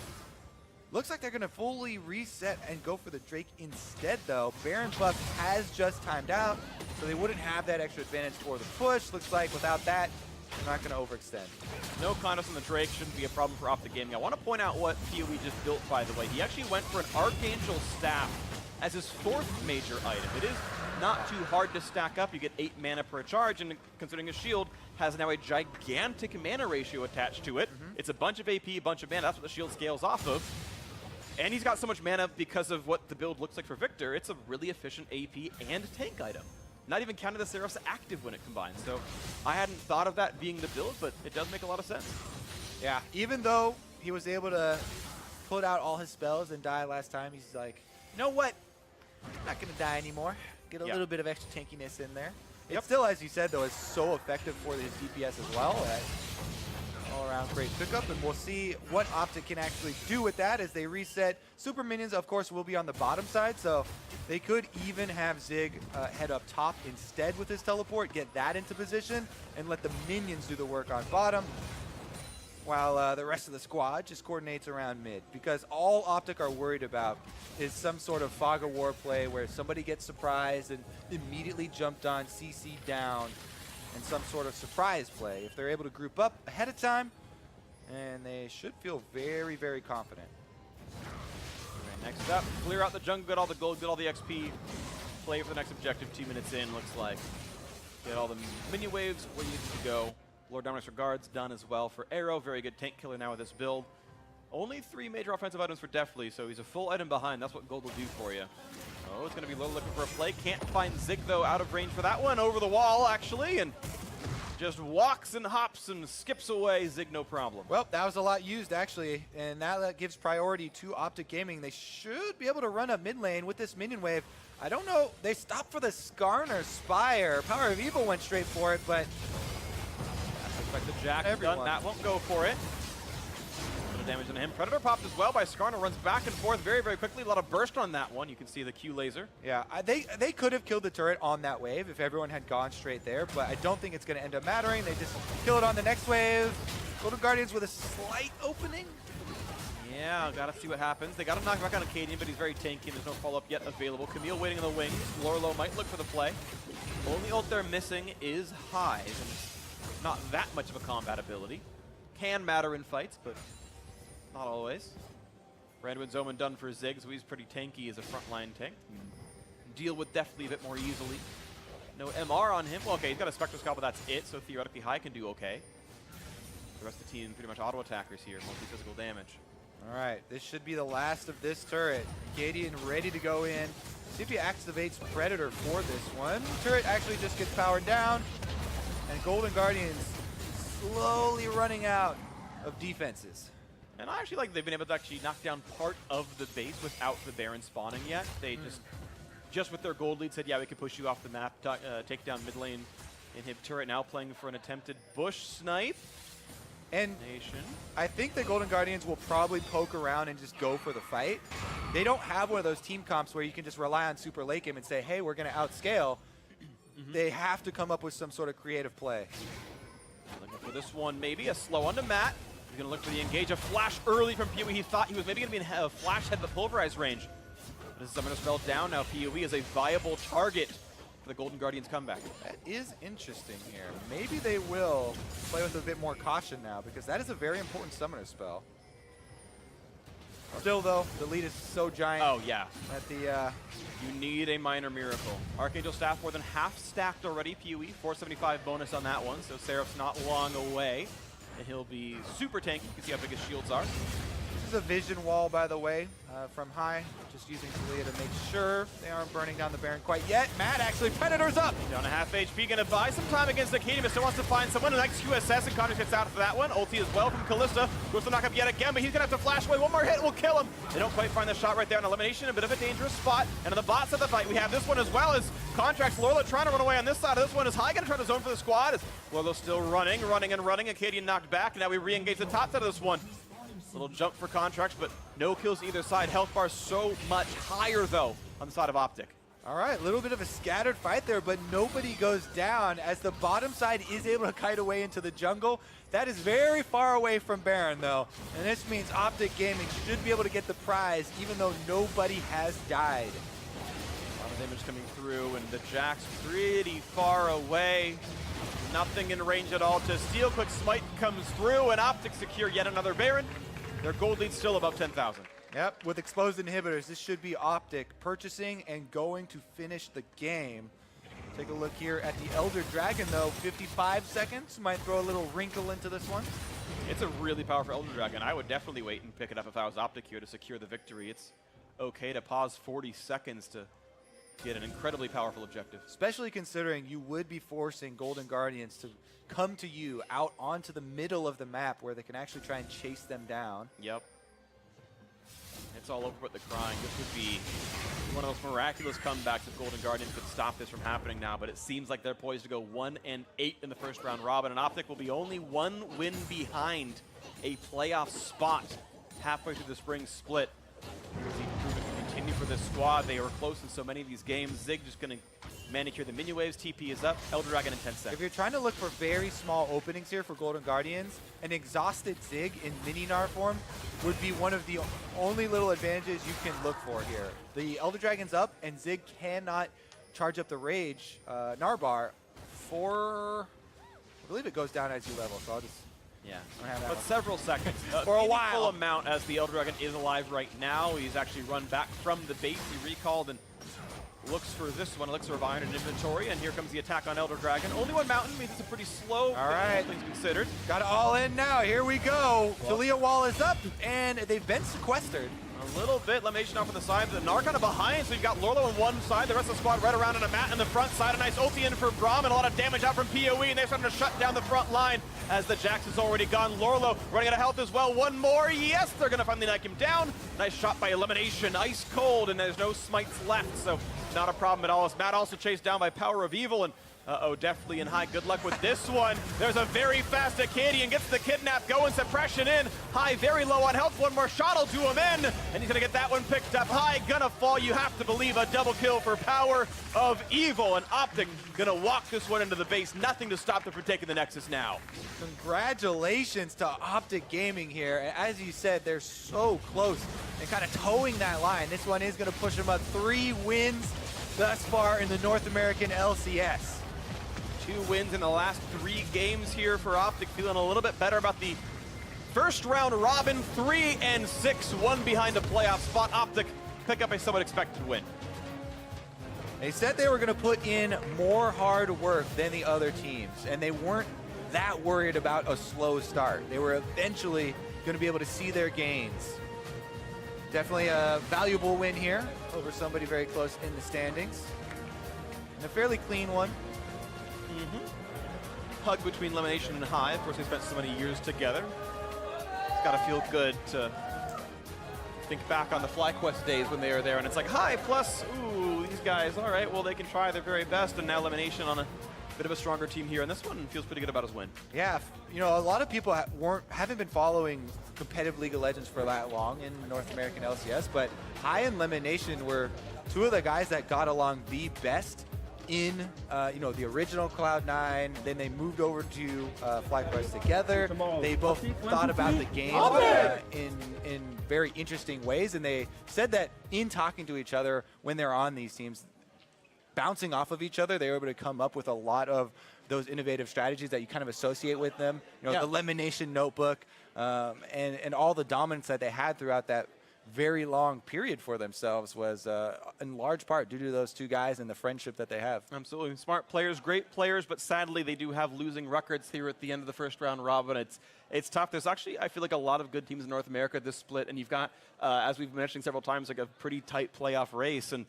Looks like they're going to fully reset and go for the Drake instead, though. Baron buff has just timed out, so they wouldn't have that extra advantage for the push. Looks like without that, they're not going to overextend. No condos on the Drake shouldn't be a problem for OpTic Gaming. I want to point out what PoE just built, by the way. He actually went for an Archangel Staff as his 4th major item. It is not too hard to stack up. You get 8 mana per charge, and considering his shield has now a gigantic mana ratio attached to it. It's a bunch of AP, a bunch of mana. That's what the shield scales off of. And he's got so much mana because of what the build looks like for Victor. It's a really efficient AP and tank item. Not even counting the Seraph's active when it combines. So I hadn't thought of that being the build, but it does make a lot of sense. Yeah, even though he was able to put out all his spells and die last time, he's like, you know what? I'm not going to die anymore. get a Yep. little bit of extra tankiness in there. Yep. It still, as you said, though, is so effective for his DPS as well. All around great pickup, and we'll see what OpTic can actually do with that as they reset. Super minions, of course, will be on the bottom side, so they could even have Zig head up top instead with his teleport, get that into position, and let the minions do the work on bottom, while the rest of the squad just coordinates around mid. Because all OpTic are worried about is some sort of fog of war play where somebody gets surprised and immediately jumped on, CC down, and some sort of surprise play. If they're able to group up ahead of time, and they should feel very, very confident. Okay, next up, clear out the jungle, get all the gold, get all the XP, play for the next objective. 2 minutes in, looks like. Get all the minion waves where you need to go. Lord Dominus Regards done as well for Arrow. Very good tank killer now with this build. Only 3 major offensive items for Deathly, so he's a full item behind. That's what gold will do for you. Oh, it's going to be Lola looking for a play. Can't find Zig, though, out of range for that one. Over the wall, actually, and just walks and hops and skips away. Zig, no problem. Well, that was a lot used, actually, and now that gives priority to OpTic Gaming. They should be able to run up mid lane with this minion wave. I don't know. They stopped for the Skarner Spire. Power of Evil went straight for it, but Looks like the Jack done. That won't go for it. Damage on him. Predator popped as well by Skarner, runs back and forth very, very quickly. A lot of burst on that one. You can see the Q laser. yeah, they could have killed the turret on that wave if everyone had gone straight there, but I don't think it's going to end up mattering. They just kill it on the next wave. Golden Guardians with a slight opening. Yeah, gotta see what happens. They gotta knock back on Acadian, but he's very tanky and there's no follow-up yet available. Camille waiting in the wings. Lorlo might look for the play. Only ult they're missing is Hive, and it's not that much of a combat ability. Can matter in fights, but not always. Brandwin's Omen done for Zig, so he's pretty tanky as a frontline tank. Deal with Deathly a bit more easily. No MR on him. Well, okay, he's got a Spectroscope, but that's it, so theoretically High can do okay. The rest of the team pretty much auto attackers here, mostly physical damage. All right, this should be the last of this turret. Acadian ready to go in. See if he activates Predator for this one. Turret actually just gets powered down, and Golden Guardians slowly running out of defenses. And I actually like they've been able to actually knock down part of the base without the Baron spawning yet. They just with their gold lead said, yeah, we can push you off the map, take down mid lane, inhib turret. Now playing for an attempted bush snipe. And Nation. I think the Golden Guardians will probably poke around and just go for the fight. They don't have one of those team comps where you can just rely on super late game and say, hey, we're going to outscale. They have to come up with some sort of creative play. Looking for this one, maybe a slow onto Matt. He's going to look for the engage. A flash early from PoE. He thought he was maybe going to be in a flash head, but pulverized range. But as Summoner Spell down, now PoE is a viable target for the Golden Guardians comeback. That is interesting here. Maybe they will play with a bit more caution now, because that is a very important Summoner Spell. Still, though, the lead is so giant. Oh, yeah. At the You need a minor miracle. Archangel Staff more than half stacked already. PoE, 475 bonus on that one, so Seraph's not long away. And he'll be super tanky. You can see how big his shields are. This is a vision wall, by the way, from High. Just using Talia to make sure they aren't burning down the Baron quite yet. Matt actually, Predator's up! Down a half HP, gonna buy some time against Acadian, but still wants to find someone. The next QSS, and Connor gets out for that one. Ulti as well from Kalista. Goes to knock up yet again, but he's gonna have to flash away. One more hit will kill him. They don't quite find the shot right there on elimination. A bit of a dangerous spot. And on the bot side of the fight, we have this one as well as Contracts. Lorlo trying to run away on this side of this one. Is High gonna try to zone for the squad? Is Lorlo still running. Acadian knocked back, and now we re-engage the top side of this one. Little jump for Contracts, but no kills either side. Health bar so much higher, though, on the side of OpTic. All right, a little bit of a scattered fight there, but nobody goes down as the bottom side is able to kite away into the jungle. That is very far away from Baron, though. And this means OpTic Gaming should be able to get the prize, even though nobody has died. A lot of damage coming through, and the Jack's pretty far away. Nothing in range at all to steal. Quick smite comes through, and OpTic secure yet another Baron. Their gold lead's still above 10,000. Yep, with exposed inhibitors, this should be OpTic purchasing and going to finish the game. Take a look here at the Elder Dragon, though. 55 seconds might throw a little wrinkle into this one. It's a really powerful Elder Dragon. I would definitely wait and pick it up if I was OpTic here to secure the victory. It's okay to pause 40 seconds to get an incredibly powerful objective. Especially considering you would be forcing Golden Guardians to come to you out onto the middle of the map where they can actually try and chase them down. Yep. It's all over but the crying. This would be one of those miraculous comebacks if Golden Guardians could stop this from happening now, but it seems like they're poised to go 1-8 in the first round robin, and OpTic will be only one win behind a playoff spot halfway through the spring split. Seem proven to continue for this squad. They were close in so many of these games. Zig just going to manicure the minion waves. TP is up. Elder Dragon in 10 seconds. If you're trying to look for very small openings here for Golden Guardians, an exhausted Zig in mini-Gnar form would be one of the only little advantages you can look for here. The Elder Dragon's up, and Zig cannot charge up the Rage Gnar bar for, I believe it goes down as you level, so I'll just... Yeah, but several seconds. For a while. Full amount as the Elder Dragon is alive right now. He's actually run back from the base. He recalled and looks for this one. Elixir of Iron in inventory, and here comes the attack on Elder Dragon. Only one mountain means it's a pretty slow. All right. Things considered. Got it all in now. Here we go. Talia wall is up, and they've been sequestered. A little bit. Elimination off on the side, but the Gnar kind of behind, so you've got Lorlo on one side, the rest of the squad right around on a mat on the front side. A nice ulti in for Braum, and a lot of damage out from PoE, and they're starting to shut down the front line as the Jax is already gone. Lorlo running out of health as well. One more. Yes, they're going to finally knock him down. Nice shot by Elimination. Ice cold, and there's no smites left, so not a problem at all. As Matt also chased down by Power of Evil, and definitely in High. Good luck with this one. There's a very fast Acadian, gets the kidnap going, suppression in. High very low on health, one more shot will do him in, and he's gonna get that one picked up. High gonna fall, you have to believe, a double kill for Power of Evil, and OpTic gonna walk this one into the base. Nothing to stop them from taking the Nexus now. Congratulations to OpTic Gaming here. As you said, they're so close and kind of towing that line. This one is gonna push them up 3 wins thus far in the North American LCS. 2 wins in the last 3 games here for OpTic, feeling a little bit better about the first round robin. 3-6, one behind a playoff spot. OpTic pick up a somewhat expected win. They said they were going to put in more hard work than the other teams, and they weren't that worried about a slow start. They were eventually going to be able to see their gains. Definitely a valuable win here over somebody very close in the standings. And a fairly clean one. Hug between Elimination and High. Of course, they spent so many years together. It's got to feel good to think back on the FlyQuest days when they were there, and it's like, High plus, ooh, these guys, all right, well, they can try their very best, and now Elimination on a bit of a stronger team here, and this one feels pretty good about his win. Yeah, you know, a lot of people haven't been following competitive League of Legends for that long in North American LCS, but High and Elimination were 2 of the guys that got along the best in you know, the original Cloud9. Then they moved over to FlyQuest together. They both thought about the game in very interesting ways, and they said that in talking to each other when they're on these teams, bouncing off of each other, they were able to come up with a lot of those innovative strategies that you kind of associate with them. You know, the Elimination notebook, and all the dominance that they had throughout that very long period for themselves was in large part due to those 2 guys and the friendship that they have. Absolutely. Smart players, great players, but sadly they do have losing records here at the end of the first round robin. It's tough. There's actually, I feel like, a lot of good teams in North America this split, and you've got, as we've mentioned several times, like a pretty tight playoff race. And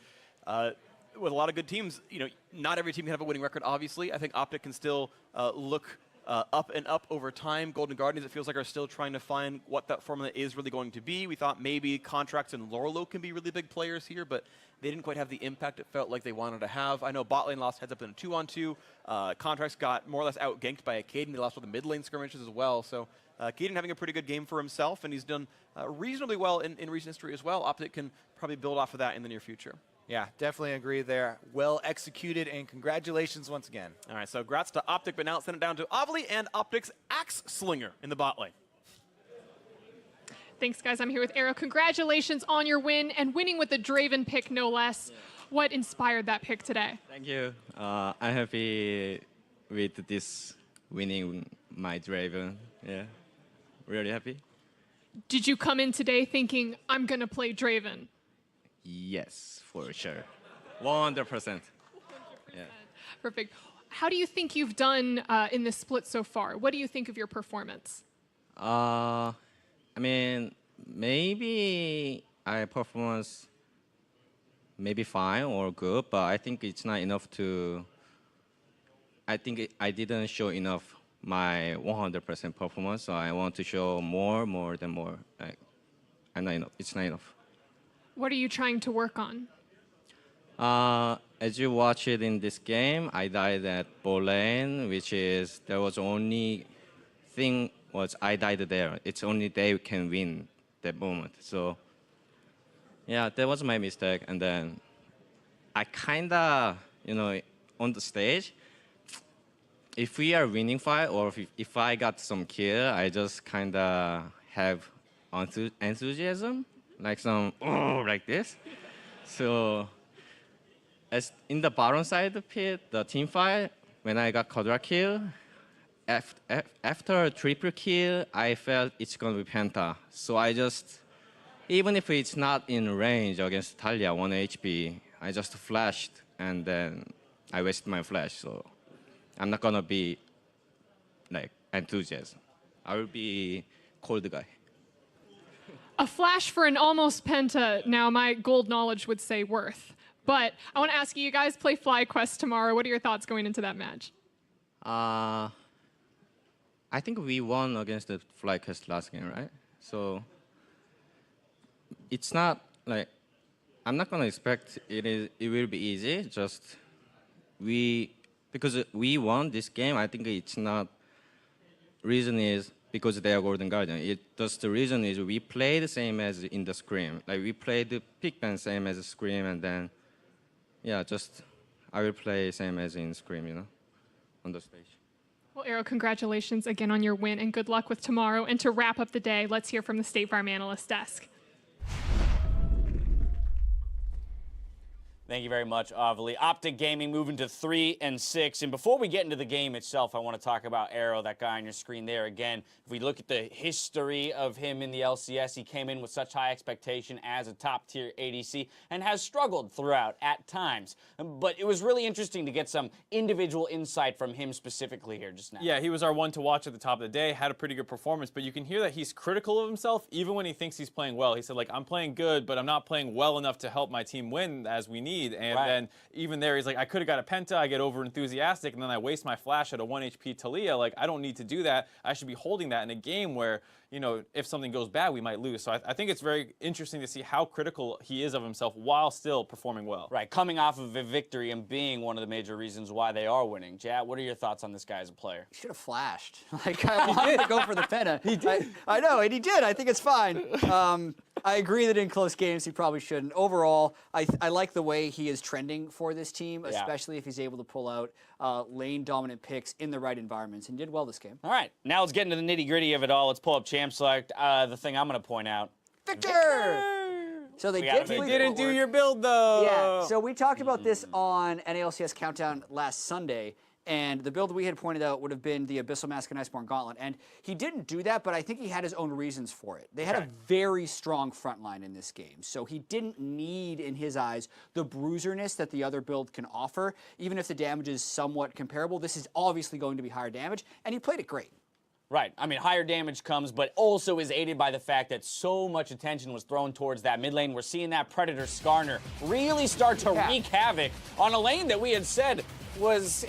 with a lot of good teams, you know, not every team can have a winning record, obviously. I think OpTic can still look up and up over time. Golden Guardians, it feels like, are still trying to find what that formula is really going to be. We thought maybe Contracts and Lorlo can be really big players here, but they didn't quite have the impact it felt like they wanted to have. I know bot lane lost heads up in a 2-on-2. Contracts got more or less out-ganked by Acadian. They lost with the mid lane skirmishes as well. So Acadian having a pretty good game for himself, and he's done reasonably well in recent history as well. OpTic can probably build off of that in the near future. Yeah, definitely agree there. Well executed, and congratulations once again. All right, so congrats to OpTic, but now let's send it down to Ovly and OpTic's Axe Slinger in the bot lane. Thanks, guys. I'm here with Arrow. Congratulations on your win, and winning with the Draven pick, no less. What inspired that pick today? Thank you. I'm happy with this winning my Draven. Yeah, really happy. Did you come in today thinking, I'm going to play Draven? Yes, for sure. 100%. Yeah. Perfect. How do you think you've done in this split so far? What do you think of your performance? I mean, maybe I performance maybe fine or good, but I think it's not enough to. I think I didn't show enough my 100% performance, so I want to show more than more. Like, I'm not enough. It's not enough. What are you trying to work on? As you watch it in this game, I died at ball lane, which is there was only thing was I died there. It's only they can win that moment. So yeah, that was my mistake. And then I kinda, on the stage, if we are winning fight or if I got some kill, I just kinda have enthusiasm, like some like this. So as in the bottom side of the pit, the team fight, when I got quadra kill, after a triple kill, I felt it's gonna be penta. So I just, even if it's not in range against Talia, 1 HP, I just flashed and then I wasted my flash. So I'm not gonna be like enthusiasm. I will be cold guy. A flash for an almost penta. Now, my gold knowledge would say worth. But I want to ask you, you guys play FlyQuest tomorrow. What are your thoughts going into that match? I think we won against the FlyQuest last game, right? So it's not like, I'm not gonna expect it will be easy. Just because we won this game, I think it's not, reason is because they are Golden Guardian. Just the reason is we play the same as in the Scream. Like we played the pick ban same as the Scream, and then yeah, just I will play same as in Scream, on the stage. Well, Arrow, congratulations again on your win, and good luck with tomorrow. And to wrap up the day, let's hear from the State Farm Analyst Desk. Thank you very much, Avali. OpTic Gaming moving to 3-6. And before we get into the game itself, I want to talk about Arrow, that guy on your screen there. Again, if we look at the history of him in the LCS, he came in with such high expectation as a top-tier ADC and has struggled throughout at times. But it was really interesting to get some individual insight from him specifically here just now. Yeah, he was our one to watch at the top of the day, had a pretty good performance, but you can hear that he's critical of himself even when he thinks he's playing well. He said, like, I'm playing good, but I'm not playing well enough to help my team win as we need. And then even there, he's like, I could have got a penta, I get over enthusiastic, and then I waste my flash at a 1 HP Talia. Like, I don't need to do that. I should be holding that in a game where, if something goes bad, we might lose. So I think it's very interesting to see how critical he is of himself while still performing well. Right, coming off of a victory and being one of the major reasons why they are winning. Jat, what are your thoughts on this guy as a player? He should have flashed. Like, I wanted to go for the penta. He did. I know, and he did. I think it's fine. I agree that in close games he probably shouldn't. Overall, I like the way he is trending for this team, especially if he's able to pull out lane-dominant picks in the right environments, and did well this game. All right, now let's get into the nitty-gritty of it all. Let's pull up Champ Select. The thing I'm going to point out. Victor! So they didn't do your build, though. Yeah, so we talked about this on NALCS Countdown last Sunday, and the build we had pointed out would have been the Abyssal Mask and Iceborne Gauntlet. And he didn't do that, but I think he had his own reasons for it. They had a very strong front line in this game, so he didn't need, in his eyes, the bruiserness that the other build can offer. Even if the damage is somewhat comparable, this is obviously going to be higher damage, and he played it great. Right. I mean, higher damage comes, but also is aided by the fact that so much attention was thrown towards that mid lane. We're seeing that Predator Skarner really start to wreak havoc on a lane that we had said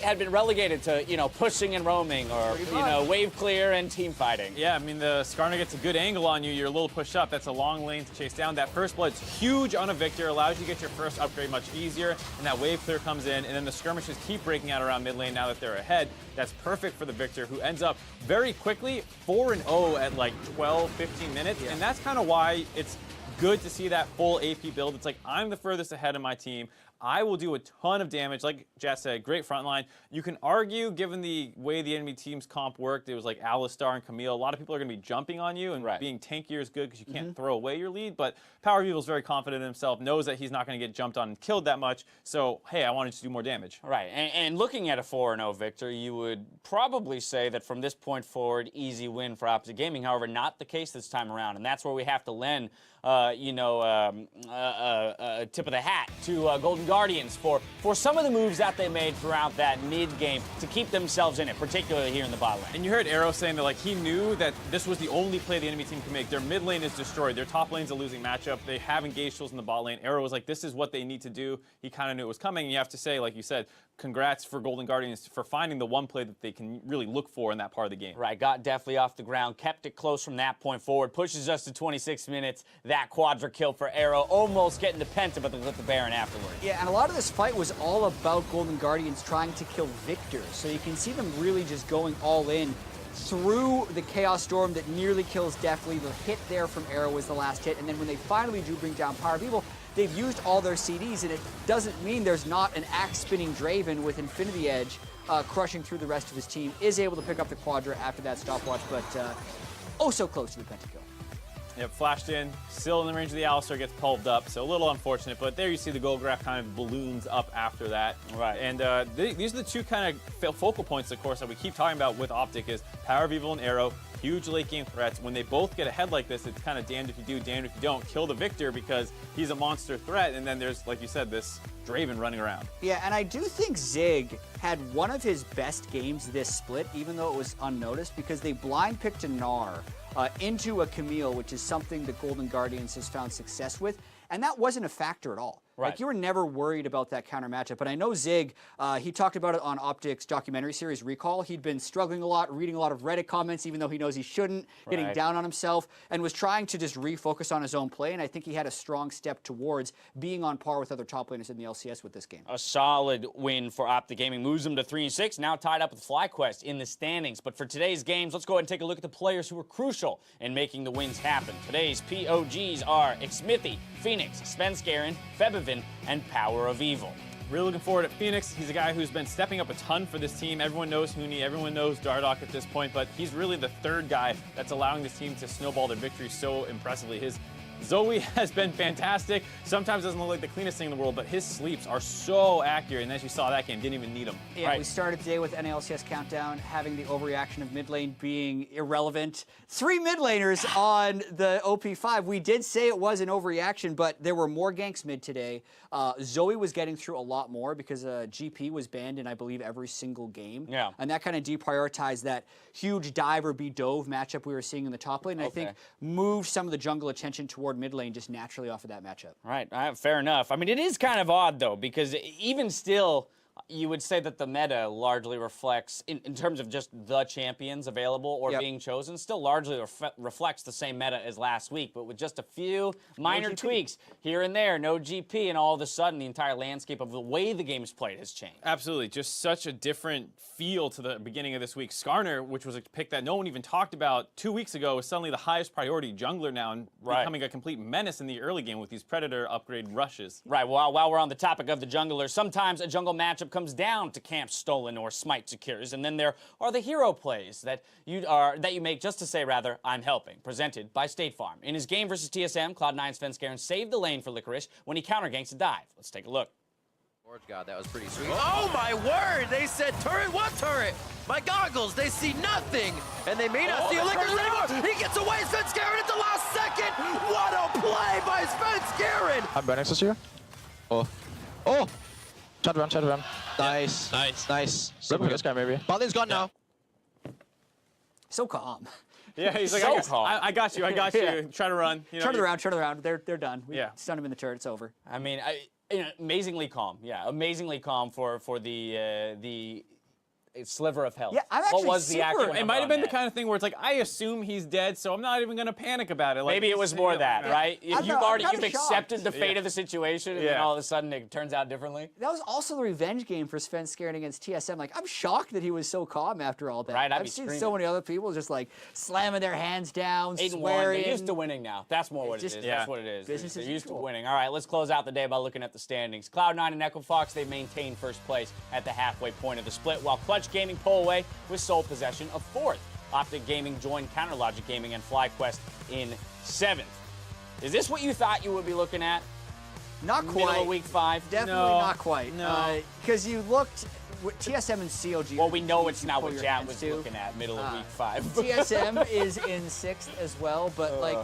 had been relegated to, pushing and roaming or, wave clear and team fighting. Yeah, I mean, the Skarner gets a good angle on you. You're a little pushed up. That's a long lane to chase down. That first blood's huge on a Victor, allows you to get your first upgrade much easier, and that wave clear comes in, and then the skirmishes keep breaking out around mid lane now that they're ahead. That's perfect for the Victor, who ends up very quickly 4-0 at like 12, 15 minutes, and that's kind of why it's good to see that full AP build. It's like, I'm the furthest ahead of my team. I will do a ton of damage. Like Jat said, great front line. You can argue, given the way the enemy team's comp worked, it was like Alistar and Camille. A lot of people are going to be jumping on you, and being tankier is good because you can't throw away your lead. But Power Evil's very confident in himself, knows that he's not going to get jumped on and killed that much. So, hey, I wanted to do more damage. Right, and looking at a 4-0 Victor, you would probably say that from this point forward, easy win for OpTic Gaming. However, not the case this time around, and that's where we have to lend, a tip of the hat to Golden Guardians for some of the moves that they made throughout that mid-game to keep themselves in it, particularly here in the bot lane. And you heard Arrow saying that, like, he knew that this was the only play the enemy team can make. Their mid lane is destroyed. Their top lane's a losing matchup. They have engaged tools in the bot lane. Arrow was like, this is what they need to do. He kind of knew it was coming. And you have to say, like you said, congrats for Golden Guardians for finding the one play that they can really look for in that part of the game. Right, got definitely off the ground, kept it close from that point forward, pushes us to 26 minutes. That quadra kill for Arrow, almost getting the Penta, but they lit the Baron afterwards. Yeah, and a lot of this fight was all about Golden Guardians trying to kill Victor. So you can see them really just going all in through the Chaos Storm that nearly kills Deathly. The hit there from Arrow was the last hit. And then when they finally do bring down Power of Evil, they've used all their CDs, and it doesn't mean there's not an axe-spinning Draven with Infinity Edge crushing through the rest of his team. Is able to pick up the Quadra after that stopwatch, but oh so close to the pentakill. Yep, flashed in, still in the range of the Alistar, gets pulved up, so a little unfortunate, but there you see the gold graph kind of balloons up after that. Right. And these are the two kind of focal points, of course, that we keep talking about with OpTic is Power of Evil and Arrow, huge late game threats. When they both get ahead like this, it's kind of damned if you do, damned if you don't. Kill the Victor because he's a monster threat, and then there's, like you said, this Draven running around. Yeah, and I do think Zig had one of his best games this split, even though it was unnoticed, because they blind picked a Gnar into a Camille, which is something that Golden Guardians has found success with, and that wasn't a factor at all. Right. Like, you were never worried about that counter matchup. But I know Zig, he talked about it on OpTic's documentary series Recall. He'd been struggling a lot, reading a lot of Reddit comments, even though he knows he shouldn't, getting down on himself, and was trying to just refocus on his own play. And I think he had a strong step towards being on par with other top laners in the LCS with this game. A solid win for OpTic Gaming, moves them to 3-6, now tied up with FlyQuest in the standings. But for today's games, let's go ahead and take a look at the players who were crucial in making the wins happen. Today's POGs are Xmithy, Phoenix, Svenskeren, Febivin, and Power of Evil. Really looking forward at Phoenix. He's a guy who's been stepping up a ton for this team. Everyone knows Huni, everyone knows Dardoch at this point, but he's really the third guy that's allowing this team to snowball their victories so impressively. His Zoe has been fantastic. Sometimes doesn't look like the cleanest thing in the world, but his sleeps are so accurate, and as you saw that game, didn't even need them. Yeah, we started today with NALCS Countdown having the overreaction of mid lane being irrelevant. 3 mid laners on the OP5. We did say it was an overreaction, but there were more ganks mid today. Zoe was getting through a lot more because GP was banned in, I believe, every single game. Yeah. And that kind of deprioritized that huge dive or be dove matchup we were seeing in the top lane. And I think moved some of the jungle attention toward mid lane just naturally off of that matchup. Right, fair enough. I mean, it is kind of odd, though, because even still, you would say that the meta largely reflects, in terms of just the champions available or being chosen, still largely reflects the same meta as last week, but with just a few minor tweaks here and there, no GP, and all of a sudden the entire landscape of the way the game's played has changed. Absolutely, just such a different feel to the beginning of this week. Skarner, which was a pick that no one even talked about 2 weeks ago, is suddenly the highest priority jungler now and becoming a complete menace in the early game with these Predator upgrade rushes. Right, well, while we're on the topic of the junglers, sometimes a jungle matchup comes down to camp stolen or smite secures, and then there are the hero plays that you make just to say, rather, I'm helping, presented by State Farm. In his game versus TSM, Cloud9 Svenskeren saved the lane for Licorice when he counter-ganks a dive. Let's take a look. God, that was pretty sweet. Oh my word! They said turret, what turret? My goggles, they see nothing! And they may not see a Licorice anymore! He gets away, Svenskeren at the last second! What a play by Svenskeren! I'm burning this here. Oh. Oh! Shut around. Nice. Nice. Rip this guy, maybe. Balin's gone now. So calm. Yeah, he's like, So I got you. Try to run. You know, Turn it around. They're done. We stunned him in the turret. It's over. I mean, amazingly calm. Yeah, amazingly calm for the sliver of health. Yeah, I'm actually what was the actual It might have been the kind of thing where it's like, I assume he's dead, so I'm not even going to panic about it. Like, Maybe it was more that, right? You've accepted shocked. the fate of the situation, and then all of a sudden it turns out differently. That was also the revenge game for Svenskeren against TSM. Like, I'm shocked that he was so calm after all that. Right, I'd be I've seen screaming. so many other people just like slamming their hands down, 8-1. swearing. They're used to winning now. That's more what it is. That's what it is. Business They're as used to usual. winning. All right, let's close out the day by looking at the standings. Cloud9 and Echo Fox, they maintain first place at the halfway point of the split, while Clutch Gaming pull away with sole possession of 4th. OpTic Gaming joined CounterLogic Gaming and FlyQuest in 7th. Is this what you thought you would be looking at? Not Middle quite. of week 5? Definitely not quite. No. Because you looked with TSM and COG. Well, we know it's not pull what your Jat hands was to. looking at, middle of week 5. TSM is in 6th as well, but like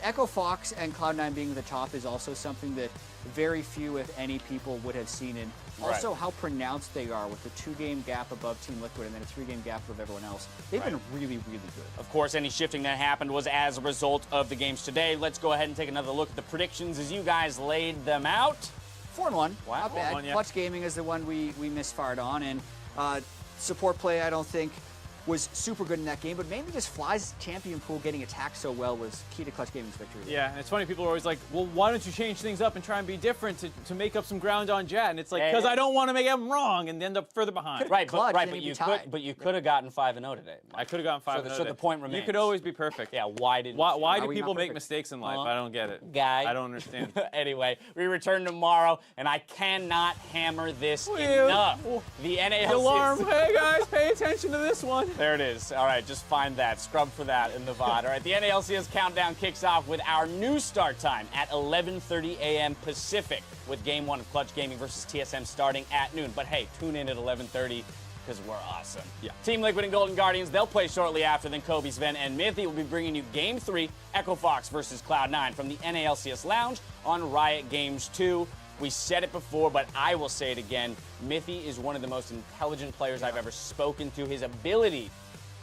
Echo Fox and Cloud9 being the top is also something that very few, if any, people would have seen it. Also, how pronounced they are with the 2-game gap above Team Liquid and then a 3-game gap above everyone else. They've been really, really good. Of course, any shifting that happened was as a result of the games today. Let's go ahead and take another look at the predictions as you guys laid them out. 4-1. Wow. Not bad. 4-1, yeah. Clutch Gaming is the one we misfired on, and support play, I don't think, was super good in that game, but mainly just Fly's champion pool getting attacked so well was key to Clutch Gaming's victory. Yeah, and it's funny, people are always like, well, why don't you change things up and try and be different to make up some ground on Jet? And it's like, because I don't want to make them wrong and end up further behind. Right, But clutch, you could have gotten 5-0 today. I could have gotten 5-0 So today. the point remains. You could always be perfect. Yeah, why didn't Why you? do we people not make perfect? mistakes in life? I don't get it. Guy. I don't understand. Anyway, we return tomorrow, and I cannot hammer this enough. The NALCS. The alarm. Hey, guys, pay attention to this one. There it is. All right, just find that. Scrub for that in the VOD. All right, the NALCS countdown kicks off with our new start time at 11:30 a.m. Pacific with Game 1 of Clutch Gaming versus TSM starting at noon. But hey, tune in at 11:30 because we're awesome. Yeah. Team Liquid and Golden Guardians, they'll play shortly after. Then Kobe, Sven, and Mithy will be bringing you Game 3, Echo Fox versus Cloud9 from the NALCS Lounge on Riot Games 2. We said it before, but I will say it again. Mithy is one of the most intelligent players I've ever spoken to. His ability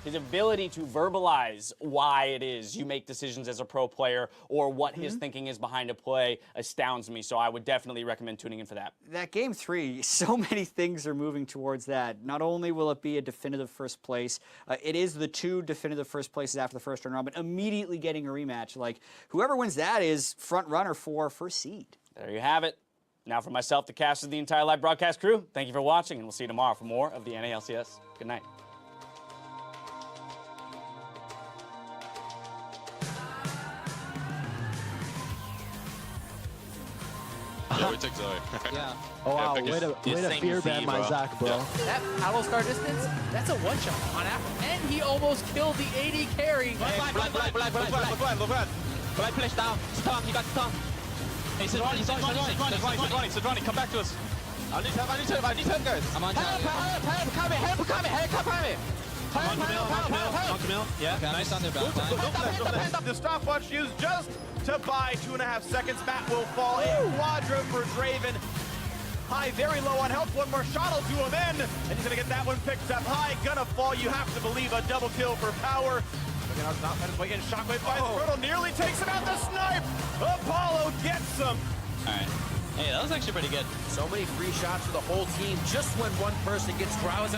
to verbalize why it is you make decisions as a pro player or what his thinking is behind a play astounds me. So I would definitely recommend tuning in for that. That Game 3, so many things are moving towards that. Not only will it be a definitive first place, it is the 2 definitive first places after the first round, but immediately getting a rematch. Like, whoever wins that is front runner for first seed. There you have it. Now for myself, the cast of the entire live broadcast crew, thank you for watching, and we'll see you tomorrow for more of the NALCS. Good night. Yeah, we took Zoe. Yeah. Oh, wow. Way to fear ban my Zach, bro. Yeah. That paddle star distance, that's a one-shot on Apple. And he almost killed the AD carry. Blind, flash down. Stun, he got stun. Hey, Sidronny, come back to us. I need help, guys. I'm on help, come here. Yeah, okay, nice on their back. The stopwatch used just to buy 2.5 seconds. Matt will fall in. Quadra for Draven. High, very low on health. One more shot will do him in. And he's going to get that one picked up high. Gonna fall. You have to believe a double kill for Power. Looking out, not his way in. Shockwave finds Brutal. Nearly takes him out. The snipe. Apollo gets him. All right. Hey, that was actually pretty good. So many free shots for the whole team just when one person gets drowsy.